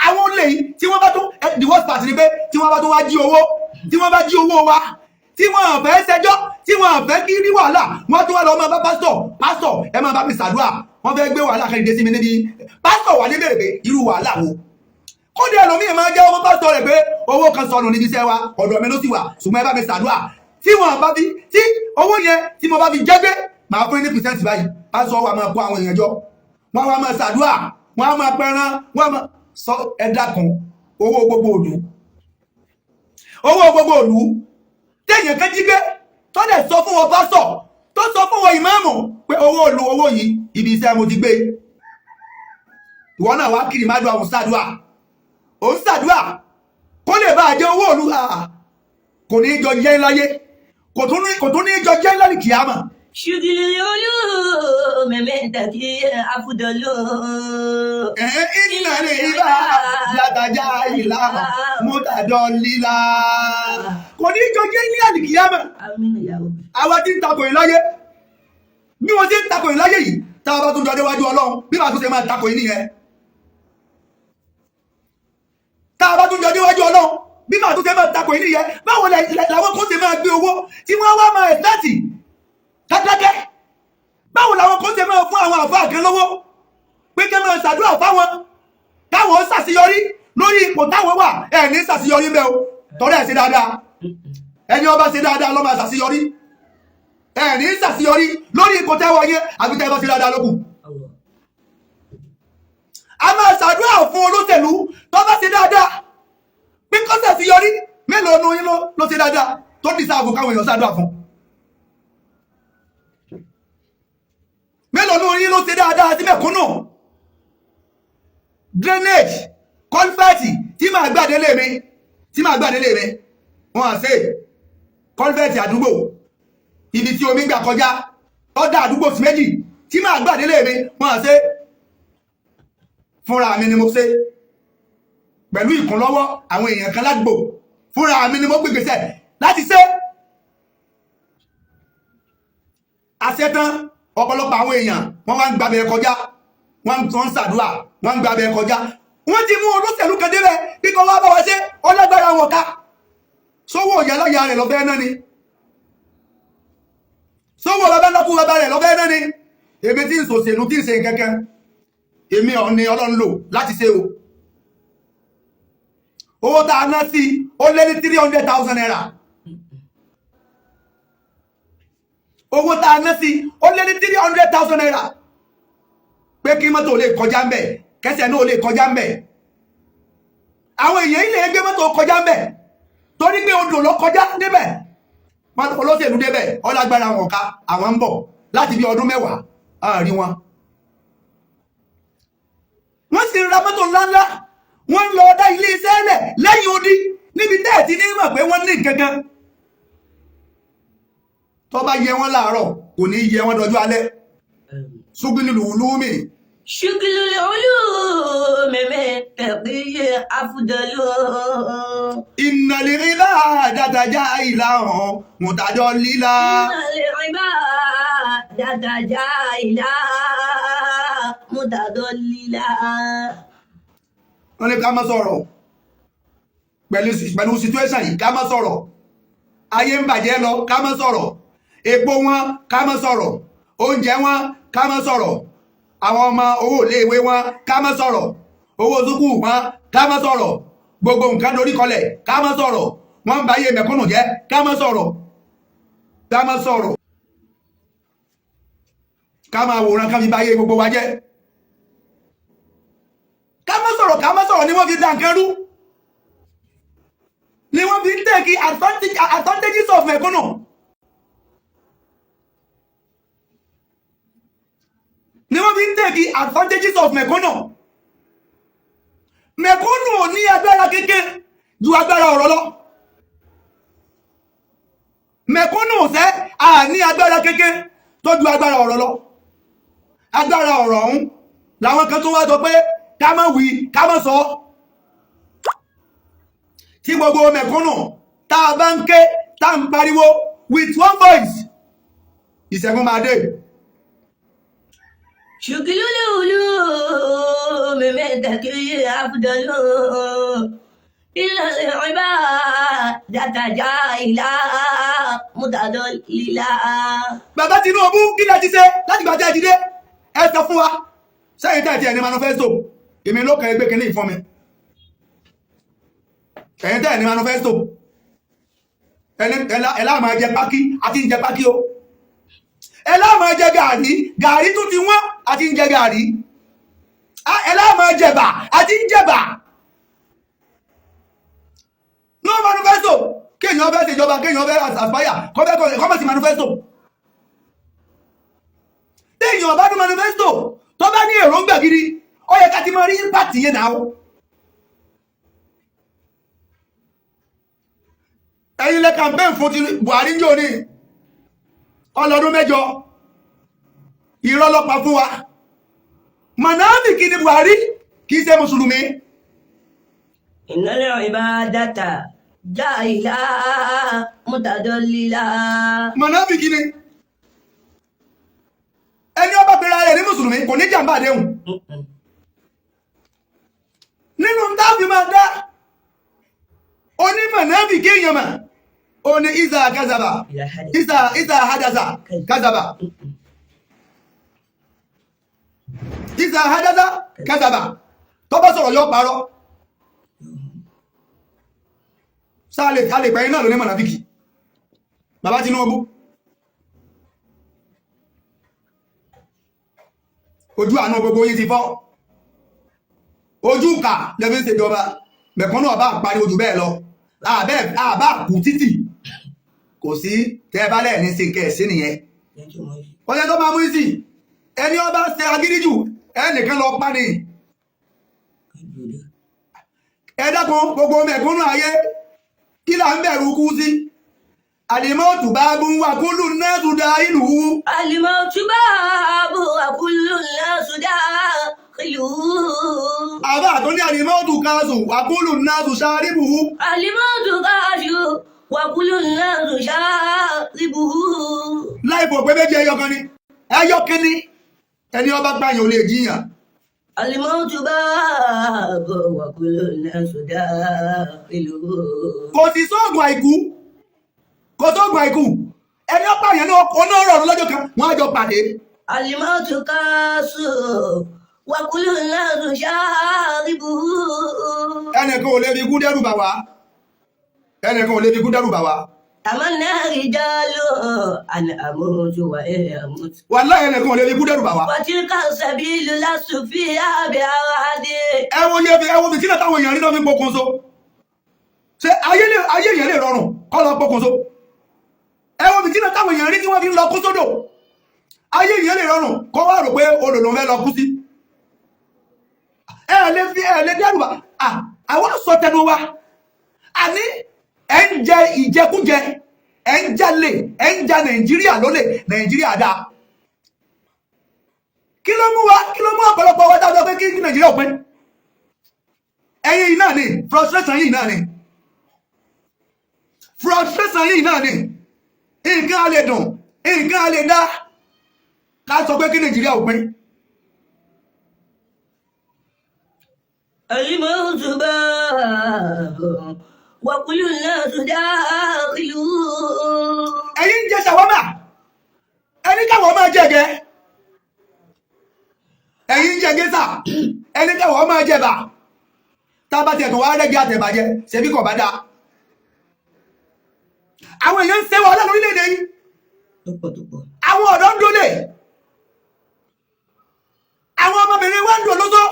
Àwọn olè yìí tí wọ́n bá tún the worst part ni pé tí wọ́n bá tún wá jí owó. Tí wọ́n bá jí owó wa. Tí wọ́n fẹ́ ṣẹjọ́, tí wọ́n fẹ́ kí rí wàhálà, wọ́n tún wá lọ máa bá pásítọ̀, ẹ máa bá mi ṣàdúrà, wọ́n fẹ́ gbé wàhálà kan ìdé sí mi níbi pásítọ̀ wà ní bèrè pé irú wàhálà wo. Kódé ẹlòmíì máa jẹ́ ọmọ pásítọ̀ rẹ̀ pé owó kan sọnù níbi iṣẹ́ wa, ọ̀dọ̀ mi ló sì wà, ṣùgbọ́n ẹ bá mi ṣàdúrà. Tí wọ́n bá fi, tí owó yẹn tí mo bá fi jẹ́gbé, máa fún ní pìsẹ́ǹtì báyìí, pásítọ̀ wa máa kó àwọn èèyàn jọ, wọ́n wá máa ṣàdúrà, wọ́n á máa pẹran, wọ́n á máa sọ ẹ̀dá kan owó gbogbo òlù. Owó gbogbo òlù téèyàn kan jí gbé tó dẹ̀ sọ fún wọn pásọ̀ tó sọ fún wọn ìmáàmù pé owó òlù owó yìí ibi iṣẹ́ mo ti gbé. Ìwọ náà wá kiri máa dùn àwọn ṣàdúà. Ó ń ṣàdúà kó lè bá jẹ owó òlù kò ní jọ jẹ́ láyé kò tún ní jọ jẹ́ lálẹ́ kìámà.
Ṣùgbọ́n olú mẹ́mẹ́ta kí afúdọ́lù.
Iná ní ibà látàjá ìlà mọ́tàdọ́ líla. Kò ní jọ jẹ́ ní àlìkìyámà. Àwa tí ń takò ìláyé. Bí wọ́n tí ń takò ìláyé yìí, tá a bá tún jọ déwájú Ọlọ́run, bí màá tún ṣe máa takò ìní yẹn. Tá a bá tún jọ déwájú Ọlọ́run, bí màá tún ṣe máa takò ìní yẹn. Báwo làwọn kò ṣe máa gbé owó tí wọ́n wá máa ẹ̀ láti dákẹ́kẹ́? Báwo làwọn kan ṣe máa fún àwọn àfáà kan lọ́wọ́ pé kí máa ṣàdúrà fáwọn káwọn ṣàṣeyọrí lórí ipò táwọn wà? Ẹ ní ṣàṣeyọrí bẹ́ẹ̀ o, torí ẹ̀ ṣe dáadáa. Ẹni ọba ṣe dáadáa ló máa ṣàṣeyọrí. Ẹ ní ṣàṣeyọrí lórí ipò tẹ́wọ́ yẹn àbí tẹ́ bá ṣe dáadáa lókù. A máa ṣàdúrà fún olóṣèlú tó bá ṣe dáadáa pé kó ṣàṣeyọrí. Mélòó nu yín ló ṣe dáadáa tó dìsáàbù káwọn èèyàn ṣàdúrà fún? Mélòó ní orí ló ṣe dáadáa sí mẹ̀kúnnù? Drainage, kọ́lfẹ́ẹ̀tì tí máa gbàdélé mi, wọ́n á ṣe kọ́lfẹ́ẹ̀tì àdúgbò, ibi tí omi gbà kọjá, ọ̀dà àdúgbò sí méjì tí máa gbàdélé mi, wọ́n á ṣe fúnra mi ni mo ṣe. Pẹ̀lú ìkúnlọ́wọ́ àwọn èèyàn kan ládùúgbò, fúnra mi ni mo gbégbèsè láti ṣe. Àṣetán ọ̀pọ̀lọpọ̀ àwọn èèyàn wọ́n wá ń gbàbẹ̀ kọjá, wọ́n ń ṣàdúrà, wọ́n ń gbàbẹ̀ kọjá. Wọ́n ti mú olóṣèlú kan débẹ̀ bí kò wá bá wá ṣe ọlágbára wọn ká. Sówó ìyá lọ́yà rẹ̀ lọ́fẹ́ náà ni. Sówó bàbá lọ́kù bàbá rẹ̀ lọ́fẹ́ náà ni. Èmi tí ń ṣòṣèlú tí ń ṣe kẹ́kẹ́. Èmi ọ̀ ni Ọlọ́run lò láti ṣe o. Owó tá a ná sí ó lé ní 300,000 naira. Owó tá a ná sí ó lé ní 300,000 naira. Pé kí mọ́tò lè kọjá ń bẹ̀, kẹsẹ̀ náà lè kọjá ń bẹ̀. Àwọn èèyàn ilé ẹgbẹ́ mọ́tò kọjá ń bẹ̀ torí pé odò lọ kọjá débẹ̀. Wọ́n olóṣèlú débẹ̀ ọlágbára wọn ká àwọn ń bọ̀ láti bí ọdún 10 àárín wọn. Wọ́n sì ra mọ́tò ńláńlá, wọ́n ń lọ ọdá ilé iṣẹ́ lẹ̀ lẹ́yìn odi níbi tẹ́ẹ̀tì ní mọ̀ pé wọ́n ní gangan. Tó bá yẹ wọ́n láàárọ̀ kò ní yẹ wọ́n dọjú alẹ́. Ṣúgìlì ulúmi.
Ṣúgìlì ulúmi mẹ́tẹ̀kì afúdọ́lù.
Innal ibadata jailahum mutadallila.
Innal ibadata jailahum متضللا.
wọ́n ní ká má sọ̀rọ̀ pẹ̀lú situation yìí, ká má sọ̀rọ̀. Ayé ń bàjẹ́ lọ, ká má sọ̀rọ̀. Epo wọn, ká má sọ̀rọ̀. Oúnjẹ wọn, ká má sọ̀rọ̀. Àwọn ọmọ owó iléèwé wọn, ká má sọ̀rọ̀. Owó sùkúù wọn, ká má sọ̀rọ̀. Gbogbo nǹkan dorí kọlẹ̀, ká má sọ̀rọ̀. Wọ́n ń ba ayé mẹ̀kúnnù jẹ́, ká má sọ̀rọ̀. Ká má sọ̀rọ̀. Ká má wòran ká fi ba ayé gbogbo wa jẹ́. Ká má sọ̀rọ̀ ni wọ́n fi dá nǹkan rú. Ni wọ́n fi take advantages of mẹ̀kúnnù. Ni wọ́n fi take advantages of mẹ̀kúnnù. Mẹ̀kúnnù ò ní agbára kékeré ju agbára ọ̀rọ̀ lọ. Mẹ̀kúnnù ṣe ní agbára kékeré tó ju agbára ọ̀rọ̀ lọ. Agbára ọ̀rọ̀ ọ̀hún làwọn kan tó wá sọ pé ká má wí, ká má sọ. Tí gbogbo mẹ̀kúnnù tá a bá ń ké, tá ń pariwo with one voice, ìṣẹ́gun máa dé.
شكل العلوم من ذكي أفضل إلا العبادة جاهلا متضللا.
Bàbá Tinubu kí lẹ ti ṣe láti gbà tẹ́ ẹ ti dé? Ẹ sọ fún wa. Sẹ́yìn tẹ́ ẹ ti ẹ̀ ní manifesto. Èmi ló kẹ́ ẹgbẹ́ kìíní ìfọ́n mi. Ẹ̀yin tẹ́ ẹ̀ ní manifesto. Ẹlá máa jẹ pákí àti ń jẹ pákí o. Ẹlá máa jẹ gàrí tó ti wọ́n àti ń jẹ gàrí. Ẹlá máa jẹ̀bà àti ń jẹ̀bà. No manifesto. Kéèyàn fẹ́ ṣèjọba, kéèyàn fẹ́ aspire, kọ́mọ̀ sí manifesto. Téèyàn bá ní manifesto tó bá ní èròǹgbà gidi, ó yẹ ká ti máa rí impact yẹn náà. Ẹ̀yin lẹ campaign fún ti Buhari ń jò ní ọlọ́dún 7 ìrọ́lọ́pàá fún wa. Mọ̀nàfíkì ni Buhari, kìí ṣe mùsùlùmí.
إن العبادة جاهلا متضللا.
Mọ̀nàfíkì ni. Ẹni ó bá pera rẹ̀ ní mùsùlùmí kò ní jàmbá àdéhùn. Nínú táàfì máa dá onímọ̀nàfíkì èèyàn mà. Ó ní ìzà kazaba, ìzà hadasa kazaba, ìzà hadasa kazaba. Tó bá sọ̀rọ̀ yóò parọ́. Sáàlẹ̀ pẹ̀yìn náà ló ní mọ̀nàfíkì. Bàbá Tinubu. Ojú àánú gbogbo yín ti fọ́. Ojú kà lẹ́bí ń ṣèjọba. Mẹ̀kúnnù ọba parí ojú bẹ́ẹ̀ lọ. Àbá kù títì. Kò sí tẹ́ẹ̀bálẹ̀ ní ṣe kẹ́ẹ̀sí nìyẹn. Ọjọ́ tó máa mú sí ẹni ọba ṣe agídíjù ẹnìkan lọ pa ni. Ẹ dákun gbogbo mẹ̀kúnnù ayé kí là ń bẹ̀rù kú sí. Àlìmọ́tù bá bú wà kúlù náà tún dá ìlú.
Àlìmọ́tù bá bú wà kúlù náà tún dá ìlú.
Àbá tó ní àlìmọ́tù káàsù wà kúlù náà tún ṣáríbù.
Àlìmọ́tù káàsù wà kúlù náà tún ṣáríbù.
Láìpọ̀ pé méjì ẹyọkan ni. Ẹyọkan ni. Ẹni ọba gbáyàn ò lè jiyàn.
Àlìmọ́tù bá bú wà kúlù náà tún dá ìlú.
Kò sí sóògùn àìkú. Kò sóògùn àìkú. Ẹni ọba yẹn náà ọ̀rọ̀ lọ́jọ́ kan wọ́n á jọ pàdé.
Àlìmọ́tù káàsù wà kúlù náà tún ṣáríbù.
Ẹnìkan ò lè fi ikú dẹ́rù bà wá. Ẹnìkan ò lè fi ikú dẹ́rù bà wá.
Àmọ́nà ìjálò àná àmójú wà àmójú.
Wàláhì ẹnìkan ò lè fi ikú dẹ́rù bà wá.
Wàtí ká sàbílù lásùfí àbẹ̀ àwádé.
Ẹ wo bí sílẹ̀ táwọn èèyàn rí náà fi pokùnso. Ṣé ayé èèyàn lè rọrùn kọ́ lọ pokùnso? Ẹ wo bí sílẹ̀ táwọn èèyàn rí tí wọ́n fi ń lọ kú sódò. Ayé èèyàn lè rọrùn kọ́ wá rò pé odò ló ń fẹ́ lọ kú sí. Ẹ lè dẹ́rù bà. Àwọn sọ tẹnu wa. Àní ẹ ń jẹ ìjẹkújẹ, ẹ ń jalè, ẹ ń ja Nàìjíríà lólè, Nàìjíríà dáa. Kí ló mú ọ̀pọ̀lọpọ̀ wa dáadáa pé kí Nàìjíríà pín? Ẹ̀yin yìí náà ni, frustration yìí náà ni. Frustration yìí náà ni. Nǹkan a lè dùn, nǹkan a lè dá. Ká sọ pé kí Nàìjíríà pín.
الموت باب وكل الناس داخلون.
ẹ̀yin ń jẹ ṣàwámà ẹni káwọn máa jẹ gẹ ẹ̀yin ń jẹ gẹ́sà ẹni káwọn máa jẹ bà tábà tẹ̀ tó wá rẹ́gẹ́ àtẹ̀bàjẹ́ ṣebí kò bá dáa. àwọn èèyàn ń ṣe wàhálà lórílẹ̀-èdè yìí àwọn ọ̀dọ́ ń dólè àwọn ọmọbìnrin wá ń dò lóso.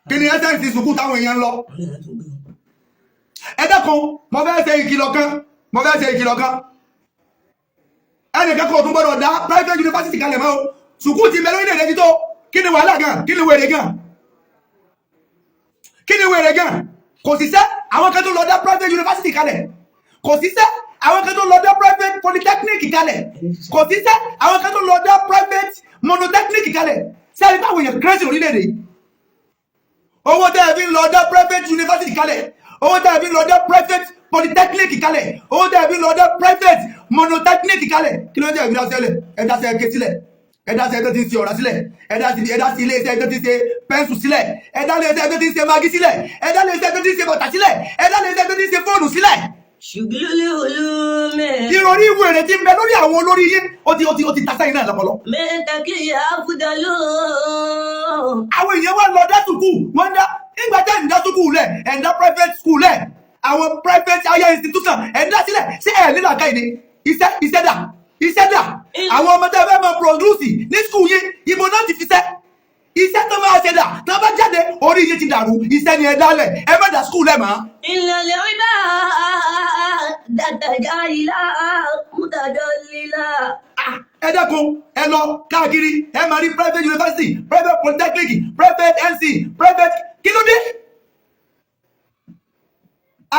kí ni ẹsẹ̀ ti sùkú táwọn èèyàn ń lọ. ẹ dákun mo fẹ́ ṣe ìkìlọ̀ kan ẹnìkan kò tún gbọ́dọ̀ dá private university kalẹ̀ mọ́ o sùkú ti bẹ lórílẹ̀-èdè yìí tó kí ni wàhálà gan kí ni wèrè gan kò sí sẹ́ àwọn kan tó lọ dá private university kalẹ̀ kò sí sẹ́ àwọn kan tó lọ dá private polytechnic kalẹ̀ kò sí sẹ́ àwọn kan tó lọ dá private monotechnic kalẹ̀ sẹ́yìn báwo yẹn kírẹ́sì orílẹ̀-èdè yìí owó tẹ́ ẹ fi ń lọ dá private university kalẹ̀ owó tẹ́ ẹ fi ń lọ dá private polytechnic kalẹ̀ owó tẹ́ ẹ fi ń lọ dá private monotechnic kalẹ̀ kí ló ń jẹ́ ìgbìdá sílẹ̀ ẹ̀dá sí ẹ̀kẹ́ sílẹ̀ ẹ̀dá sí ẹ̀dá tí ń ṣe ọ̀rá sílẹ̀ ẹ̀dá sí ilé iṣẹ́ ẹ̀dá tí ń ṣe pẹ́ńsù sílẹ̀ ẹ̀dá ilé iṣẹ́ ẹ̀dá tí ń ṣe magi sílẹ̀ ẹ̀dá ilé iṣẹ́ ẹ̀dá tí ń ṣe bàtà sílẹ̀ ẹ̀dá ilé iṣẹ́ ẹ̀dá tí ń ṣe fóònù sílẹ̀. ìròrí ìwé tí ń bẹ lórí àwọn olórí yín ó ti ta sẹ́yìn náà lọ́pọ̀lọ́.
mẹ́tàkìyà fúdàlú.
àwọn èèyàn wá lọ dá sùkúù wọ́n dá nígbà tẹ́ ẹ̀ ń dá sùkúù lẹ̀ ẹ̀ ń dá private school lẹ̀ àwọn private higher institution ẹ̀ ń dá sílẹ̀ sí ẹ̀ nílà káyìí ni iṣẹ́ dà àwọn ọmọ tẹ́ fẹ́ máa produce ní skul yìí ibo náà ti fi iṣẹ́ tó máa ṣe dà tó bá jáde orí yìí ti dàrú iṣẹ́ ni ẹ dálẹ̀ ẹ má dá skul lẹ̀ mọ́.
ìlànà ìbá dàtàjà ìlà mútàjọ lílà.
ẹ dẹ́kun ẹ lọ káàkiri ẹ máa rí private university private polytechnic private NC private kí ló dé.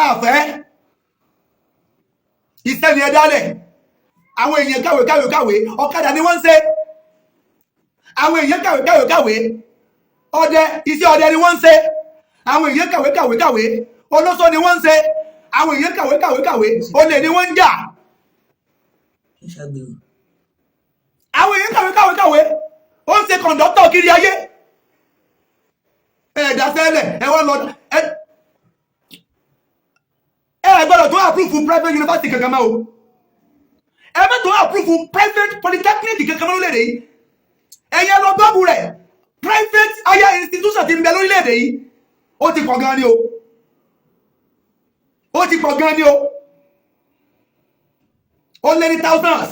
àfẹ́ iṣẹ́ ni ẹ dálẹ̀ àwọn èèyàn kàwé ọ̀kadà ni wọ́n ń ṣe àwọn èèyàn kàwé ọdẹ iṣẹ́ ọdẹ ni wọ́n ń ṣe àwọn èèyàn kàwé olóṣó ni wọ́n ń ṣe àwọn èèyàn kàwé olè ni wọ́n ń jà àwọn èèyàn kàwé ó ń ṣe kọ̀ǹdọ́tọ̀ kiri ayé ẹ̀ẹ́dà sẹ́lẹ̀ ẹ̀wọ́n lọ ẹ gbọ́dọ̀ tó àpúrúfù private university kankan máa o ẹ bẹ́ tó àpúrúfù private polytechnic kankan máa lórílẹ̀-èdè yìí ẹ̀yẹ lọ gbọ́bù rẹ̀ private higher institution ti ń bẹ lórílẹ̀-èdè yìí ó ti pọ̀ gan ni o ó lé ní thousands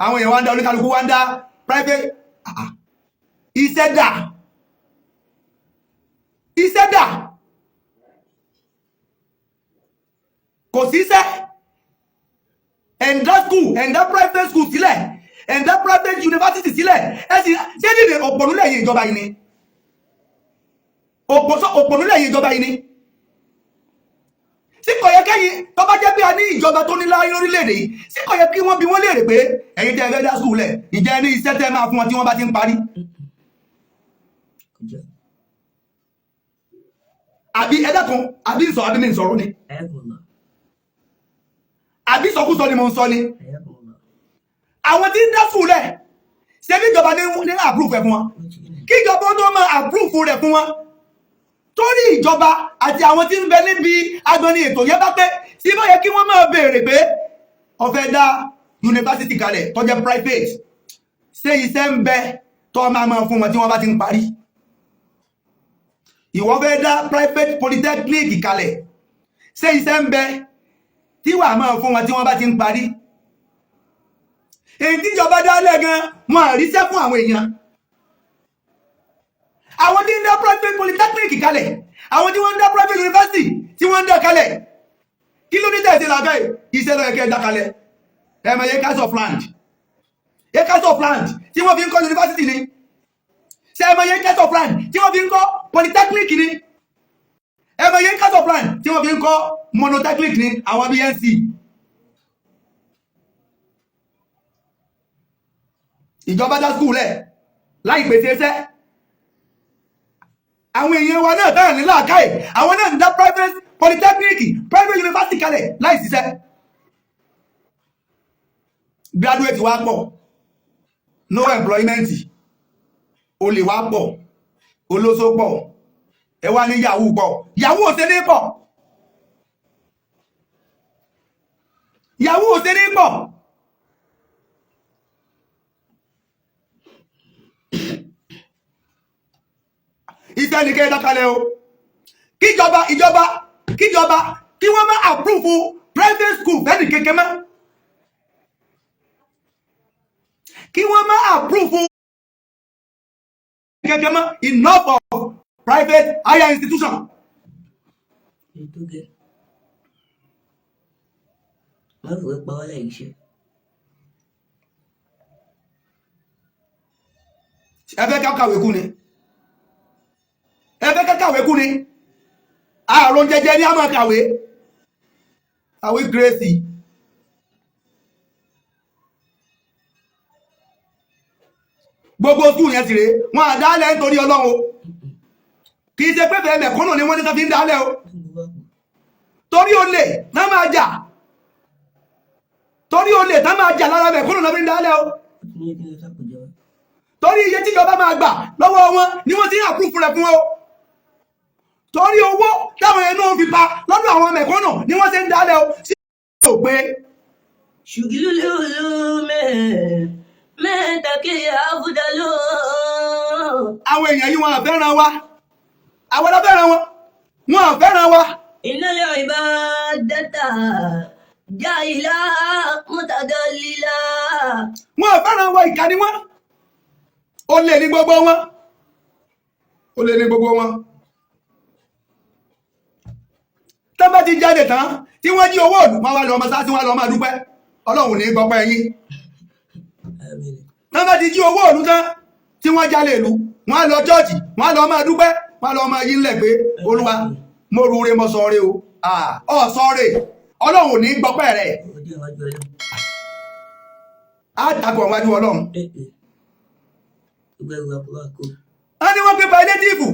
àwọn èèyàn wá ń dá oníkálukú wá ń dá private iṣẹ́ dà kò síṣẹ́ ẹ̀ǹdá school ẹ̀ǹdá private school sílẹ̀ ẹ̀ǹdá private university sílẹ̀ ẹ̀sìn ṣé nílé òpònúlẹ̀ yìí ìjọba yìí ni òpònúlẹ̀ yìí ìjọba yìí ni sí kò yẹ kẹ́yìn tó bá jẹ́ pé a ní ìjọba tó ní láyé lórílẹ̀-èdè yìí sí kò yẹ kí wọ́n bi wọ́n léèrè pé ẹ̀yin tẹ́ ẹ fẹ́ dá school lẹ̀ ìjẹ́ ní iṣẹ́ tẹ́ máa fún wọn tí wọ́n bá ti ń parí. àbí ẹ̀dá kan àbí ìsọ̀ àbí mi ń sọ̀rọ̀ ni àbí sọkúsọ ni mo ń sọ ni àwọn tí ń dá school lẹ̀ ṣe bí ìjọba ní àpúrúfù ẹ̀ fún wọn kí ìjọba tó máa àpúrúfù rẹ̀ fún wọn torí ìjọba àti àwọn tí ń bẹ níbi agbọ́ni ètò yẹn bá pé sí bó yẹ kí wọ́n máa béèrè pé ó fẹ́ dá yunifásitì kalẹ̀ tó jẹ́ private ṣé iṣẹ́ ń bẹ tó máa fún wọn tí wọ́n bá ti ń parí ìwọ fẹ́ dá private polytechnic kalẹ̀ ṣé iṣẹ́ ń bẹ tí wàá máa fún wọn tí wọ́n bá ti ń parí èyí tíjọba dálẹ̀ gan wọn àríṣẹ́ fún àwọn èèyàn àwọn tí ń dá private polytechnic kalẹ̀ àwọn tí wọ́n ń dá private university tí wọ́n ń dá kalẹ̀ kí ló ní tẹ̀sí làbẹ́ iṣẹ́ lọ́yẹ̀ kẹ́ dá kalẹ̀ ẹ̀mọ̀ acres of land tí wọ́n fi ń kọ́ university ni ṣe ẹ̀mọ̀ acres of land tí wọ́n fi ń kọ́ polytechnic ni ẹ̀mọ̀ acres of land tí wọ́n fi ń kọ́ monotechnic ni àwọn BNC ìjọba dá skúl lẹ̀ láì pèsè iṣẹ́ àwọn èèyàn wa náà dáhà ní láàkáì àwọn náà ń dá private polytechnic private university kalẹ̀ láì ṣiṣẹ́ graduate wa pọ̀ no employment olè wá pọ̀ olóṣó pọ̀ ẹ wá ní yahoo pọ̀ yahoo ò ṣe ní pọ̀ yahoo ò ṣe ní pọ̀ ìfẹ́ ní kẹ́ dákalẹ̀ o kíjọba kí wọ́n má approve private school fẹ́ni kékeré mọ́ kí wọ́n má approve kékeré mọ́ enough of private higher institution.
má fi pa wá láì ṣe.
ẹ fẹ́ ká kàwé kú ni ẹ fẹ́ ká kàwé kú ni àrùn jẹjẹ ní a máa kàwé àwé grace gbogbo skul yẹn ti rè wọn àdálẹ̀ nítorí Ọlọ́run kì í ṣe pé fẹ́ mẹ̀kúnnù ni wọ́n ní ká fi ń dálẹ̀ o torí olè tá máa jà lára mẹ̀kúnnù náà fi ń dálẹ̀ o torí iye tíjọba máa gbà lọ́wọ́ wọn ni wọ́n ti ń àpúrúfù rẹ̀ fún o torí owó táwọn ẹnu fi pa lọ́dọ̀ àwọn mẹ̀kúnnù ni wọ́n ti ń dálẹ̀ o sí ò pé
ṣùgbìlúlú mẹ́tàkì àfúdàlú.
àwọn èèyàn yìí wọn àfẹ́ràn wa àwọn ọlọ́fẹ́ràn wọn àfẹ́ràn wa.
ìnáyà ìbá dẹ́ta já ìlà mọ́tàdọ́lílà.
wọn àfẹ́ràn wa ìkà ni wọn olè ní gbogbo wọn tán bá ti jáde tán tí wọ́n jí owó òdù wọ́n wá lọ ọmọ sáà tí wọ́n lọ máa dúpẹ́ Ọlọ́run ní gbọ́pẹ́ yín tán bá ti jí owó òdù tán tí wọ́n jálè ìlú wọ́n lọ chọ́ọ̀chì wọ́n lọ máa dúpẹ́ wọ́n lọ máa yí ńlẹ̀ pé Olúwa mo rúre mo sọ̀rẹ́ o sọ̀rẹ́ Ọlọ́run ní gbọ́pẹ́ rẹ̀ á tàbí ọ̀wájú Ọlọ́run wọ́n ní wọ́n pé palliative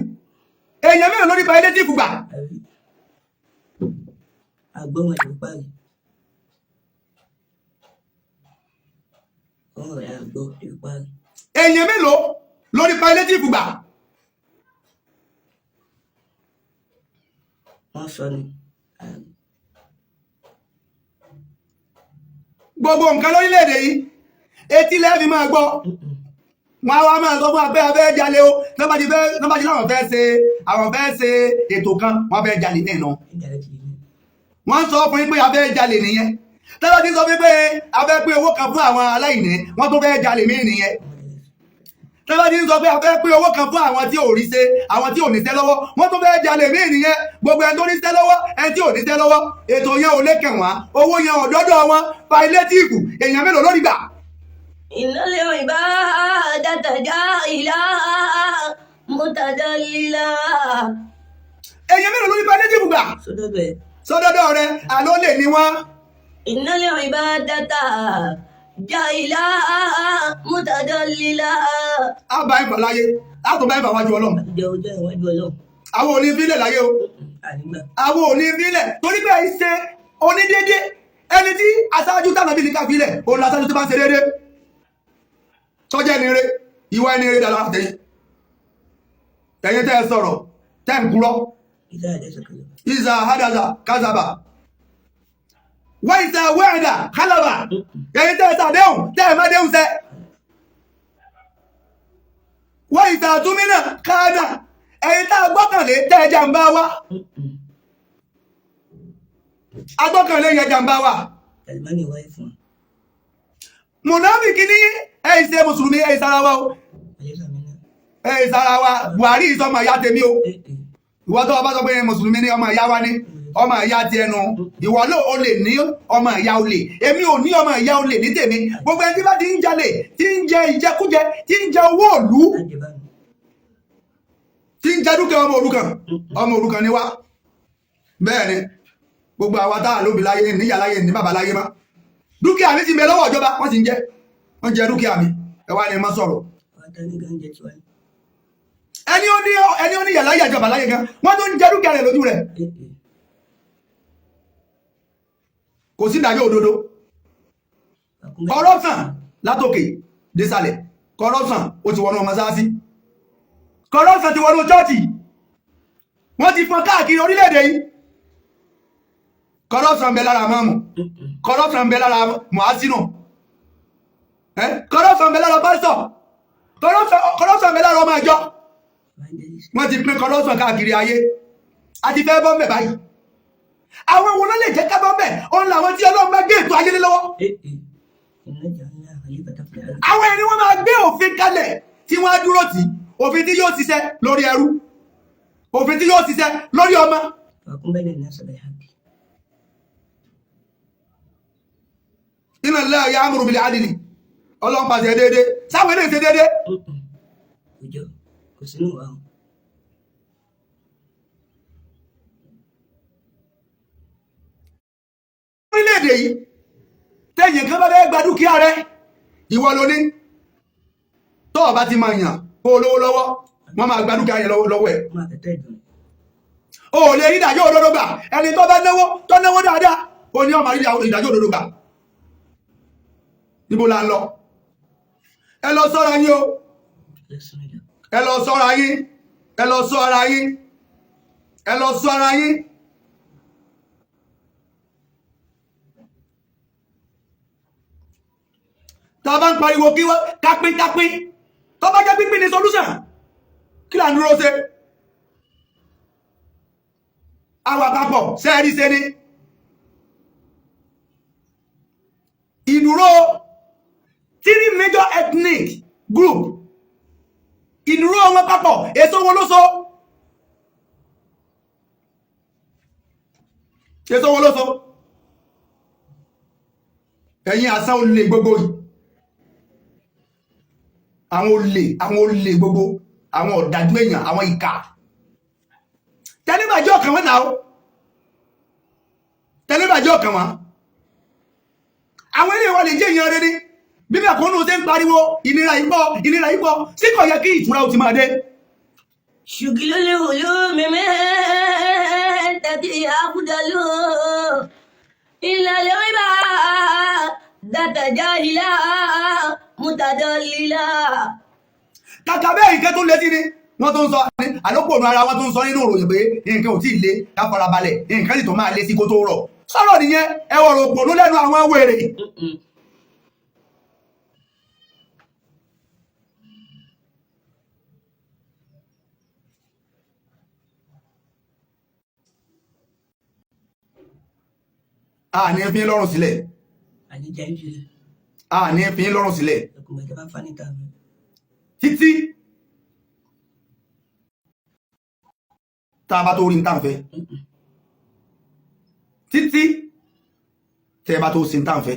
èèyàn mẹ́rin lórí palliative gbà
àgbọ̀n ẹ̀rọ parí ọ̀rọ̀ ẹ̀ àgbọ̀ ẹ̀rọ parí.
èèyàn mélòó lórí palliative gbà
wọ́n sọ ni
gbogbo nǹkan lórílẹ̀-èdè yìí etí lẹ́ẹ̀fì máa gbọ́ wọn wá máa sọ fún abẹ́ jalè o nọ́bàjì láwọn fẹ́ ṣe ètò kan wọ́n fẹ́ jalè nínú wọ́n sọ fún yín pé abẹ́ jalè nìyẹn tẹ́lá ti sọ fún pé abẹ́ pé owó kan fún àwọn aláìní wọ́n tó fẹ́ jalè mí nìyẹn tẹ́lá ti sọ pé abẹ́ pé owó kan fún àwọn tí ò rí ṣe àwọn tí ò ní ṣẹ́ lọ́wọ́ wọ́n tó fẹ́ jalè mí nìyẹn gbogbo ẹni tó ní ṣẹ́ lọ́wọ́ ẹni tí ò ní ṣẹ́ lọ́wọ́ ètò yẹn ò lè kẹwàá owó yẹn ọ̀dọ́dọ̀ wọn palliative èèyàn mélòó lórí gbà.
ìnáyà ìbá dẹ́ta já ìlà mọ́tàdọ́lílà.
èèyàn mélòó lórí palliative gbà sọ́dọ̀dọ̀ rẹ̀ àló lè ní wọ́n.
ìnáyà ìbá dẹ́ta já ìlà mọ́tàdọ́lílà.
a bá ìfà láyé a tó bá ìfà wájú Ọlọ́run. àwọn ò ní fílẹ̀ láyé o àwọn ò ní fílẹ̀ torí pé ìṣe onídéédé ẹni tí aṣáájú tànà bí ní ká fílẹ̀ òun làṣáájú tó bá ń ṣe déédé tọ́jẹ́ ẹni rẹ̀ ìwà ẹni rẹ̀ dára tẹ̀yìn tẹ́ ẹ sọ̀rọ̀ tẹ́ ń kúrọ́ ìzà hadaza kazaba wọ́n ìzà wẹ́ẹ̀dà kálàbà ẹ̀yìn tẹ́ ẹ sàdéhùn tẹ́ ẹ má déhùn sẹ́ wọ́n ìzà túnmínà káàdà ẹ̀yìn tá agbọ́kànlé tẹ́ ẹ jàmbá wa agbọ́kànlé yẹ jàmbá wa mùnáfíkí ní ẹ̀yìn ṣe mùsùlùmí ẹ̀yìn sára wa o ẹ̀yìn sára wa Buhari ìsọmọ ìyá tèmi o ìwọ tó bá sọ pé mùsùlùmí ní ọmọ ìyá wa ní ọmọ ìyá ti ẹnu ìwọ ló o lè ní ọmọ ìyá olè èmi ò ní ọmọ ìyá olè ní tèmi gbogbo ẹni tí bá ti ń jalè tí ń jẹ ìjẹkújẹ tí ń jẹ owó òlú tí ń jẹ dúkìá ọmọ òrukàn ni wá bẹ́ẹ̀ ni gbogbo àwa tá lóbi láyé níyà láyé ní bàbá láyé má dúkìá mi ti bẹ lọ́wọ́ ìjọba wọ́n ti ń jẹ wọ́n jẹ dúkìá mi ẹ wá ní má sọ̀rọ̀ ẹni ó ní yàrá ìjọba láyé gan wọ́n tó ń jẹ dúkìá rẹ̀ lójú rẹ̀ kò sí ìdájọ́ òdodo ọ̀rọ̀ sàn látòkè désàlẹ̀ corruption ó ti wọnú mọ́sálásí, corruption ti wọnú chọ́ọ̀chì, wọ́n ti fọ́n káàkiri orílẹ̀-èdè yìí. Corruption bẹ lára máàmù, corruption bẹ lára mùhásínù, corruption bẹ lára pásítọ̀, corruption bẹ lára ọmọ ìjọ. Wọ́n ti pín corruption káàkiri ayé, a ti fẹ́ bọ́m̀bẹ̀ báyìí. Àwọn wo ló lè jẹ́ ká bọ́m̀bẹ̀? Òun làwọn tí Ọlọ́run bá gbé ètò ayé lé lọ́wọ́. Àwọn ẹni wọ́n máa gbé òfin kalẹ̀ tí wọ́n á dúró tì, òfin tí yóò ṣiṣẹ́ lórí ẹrú, òfin tí yóò ṣiṣẹ́ lórí ọmọ. Inna Allaha ya'muru bil 'adli, Ọlọ́run pàṣẹ déédé, sáwọn ilé ìṣe déédé. Orílẹ̀-èdè yìí tẹ́yìn kan bá bẹ́ẹ̀ gba dúkìá rẹ̀, ìwọ ló ní. Tó o bá ti máa yàn kó olówó lọ́wọ́, wọ́n máa gba dúkìá yẹn lọ́wọ́ ẹ̀. O lè rí ìdájọ́ òdodo gbà, ẹni tó bá náwó dáadáa, ó ní ọmọ ìdájọ́ òdodo gbà. Níbo la lọ? Ẹ lọ ṣọ́ra yín o, ẹ lọ ṣọ́ra yín, ẹ lọ ṣọ́ra yín, ẹ lọ ṣọ́ra yín. Tá bá ń pariwo kí wọ́n kápín, tó bá jẹ́ pínpín ní solution, kí là ń dúró ṣe? Àwọn àpapọ̀ sẹ́ẹ̀rí ṣe ní ìdúró 3 major ethnic group, ìdúró wọn papọ̀, èso wọn ló so, èso wọn ló so. Ẹ̀yin asán olè gbogbo yìí, àwọn olè gbogbo, àwọn ọ̀dájú èèyàn, àwọn ìkà. Tẹ́lẹ̀bàjẹ́ ọkàn wọn náà, tẹ́lẹ̀bàjẹ́ ọkàn wọn. Àwọn ilé wa lè jẹ́ èèyàn rere, bíbẹ̀ kúnnù tẹ́ ń pariwo ìnira ipọ̀, sí kò yẹ kí ìtura ó ti máa dé.
Ṣùgbìlólè olú mímẹ́ tàbí àbúdàlú ìlàlẹ̀ wíbà dátàjá lílá mútàdá lílá.
Kàkà bẹ́ẹ̀ ìkẹ́ tó lé sí ni wọ́n tó ń sọ àlọ́pọ̀nù ara wọn tó ń sọ nínú òròyìn pé nǹkan ò tí ì lé láfarabalẹ̀, nǹkan sì tó máa lé sí kó tó rọ̀. Sọ̀rọ̀ nìyẹn, ẹwọ̀ òpònú lẹ́nu àwọn wèrè. A ní fi lọ́rùn sílẹ̀. A ní fi lọ́rùn sílẹ̀. Títí tá a bá tó rí nǹkan fẹ́. Títí tẹ́ bá tó sí nǹkan fẹ́.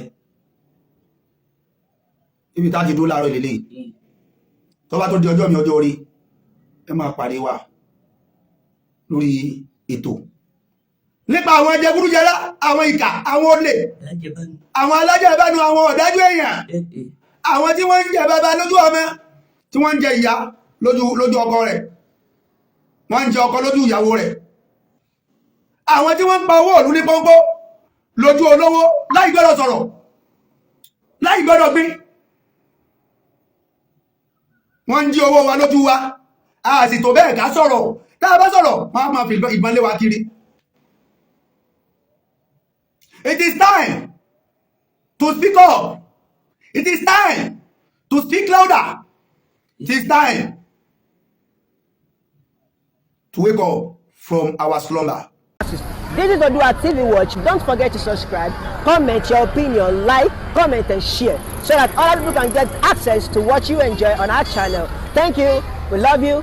Ibi tá ti dó láàárọ̀ ìlélẹ̀. Tó bá tó di ọjọ́ mi ọjọ́ orí, ẹ máa pàdé wa lórí ètò. Nípa àwọn jẹgúrújẹrá, àwọn ìkà, àwọn olè, àwọn alájẹbánu, àwọn ọ̀dájú èèyàn, àwọn tí wọ́n ń jẹ bàbá lójú ọmọ, tí wọ́n ń jẹ ìyá lójú ọkọ rẹ̀, wọ́n ń jẹ ọkọ lójú ìyàwó rẹ̀, àwọn tí wọ́n ń pa owó òlú ní pọ́npọ́ lójú olówó láì gbọ́dọ̀ sọ̀rọ̀, láì gbọ́dọ̀ gbin, wọ́n ń jí owó wa lójú wa, a sì tó bẹ́ẹ̀ ká sọ̀rọ̀, tá a bá sọ̀rọ̀ wọ́n á máa fi ìbọn lé wa kiri. It is time to speak up. It is time to speak louder. It is time to wake up from our slumber.
This is ODUA TV Watch. Don't forget to subscribe, comment your opinion, like, comment and share so that other people can get access to what you enjoy on our channel. Thank you. We love you.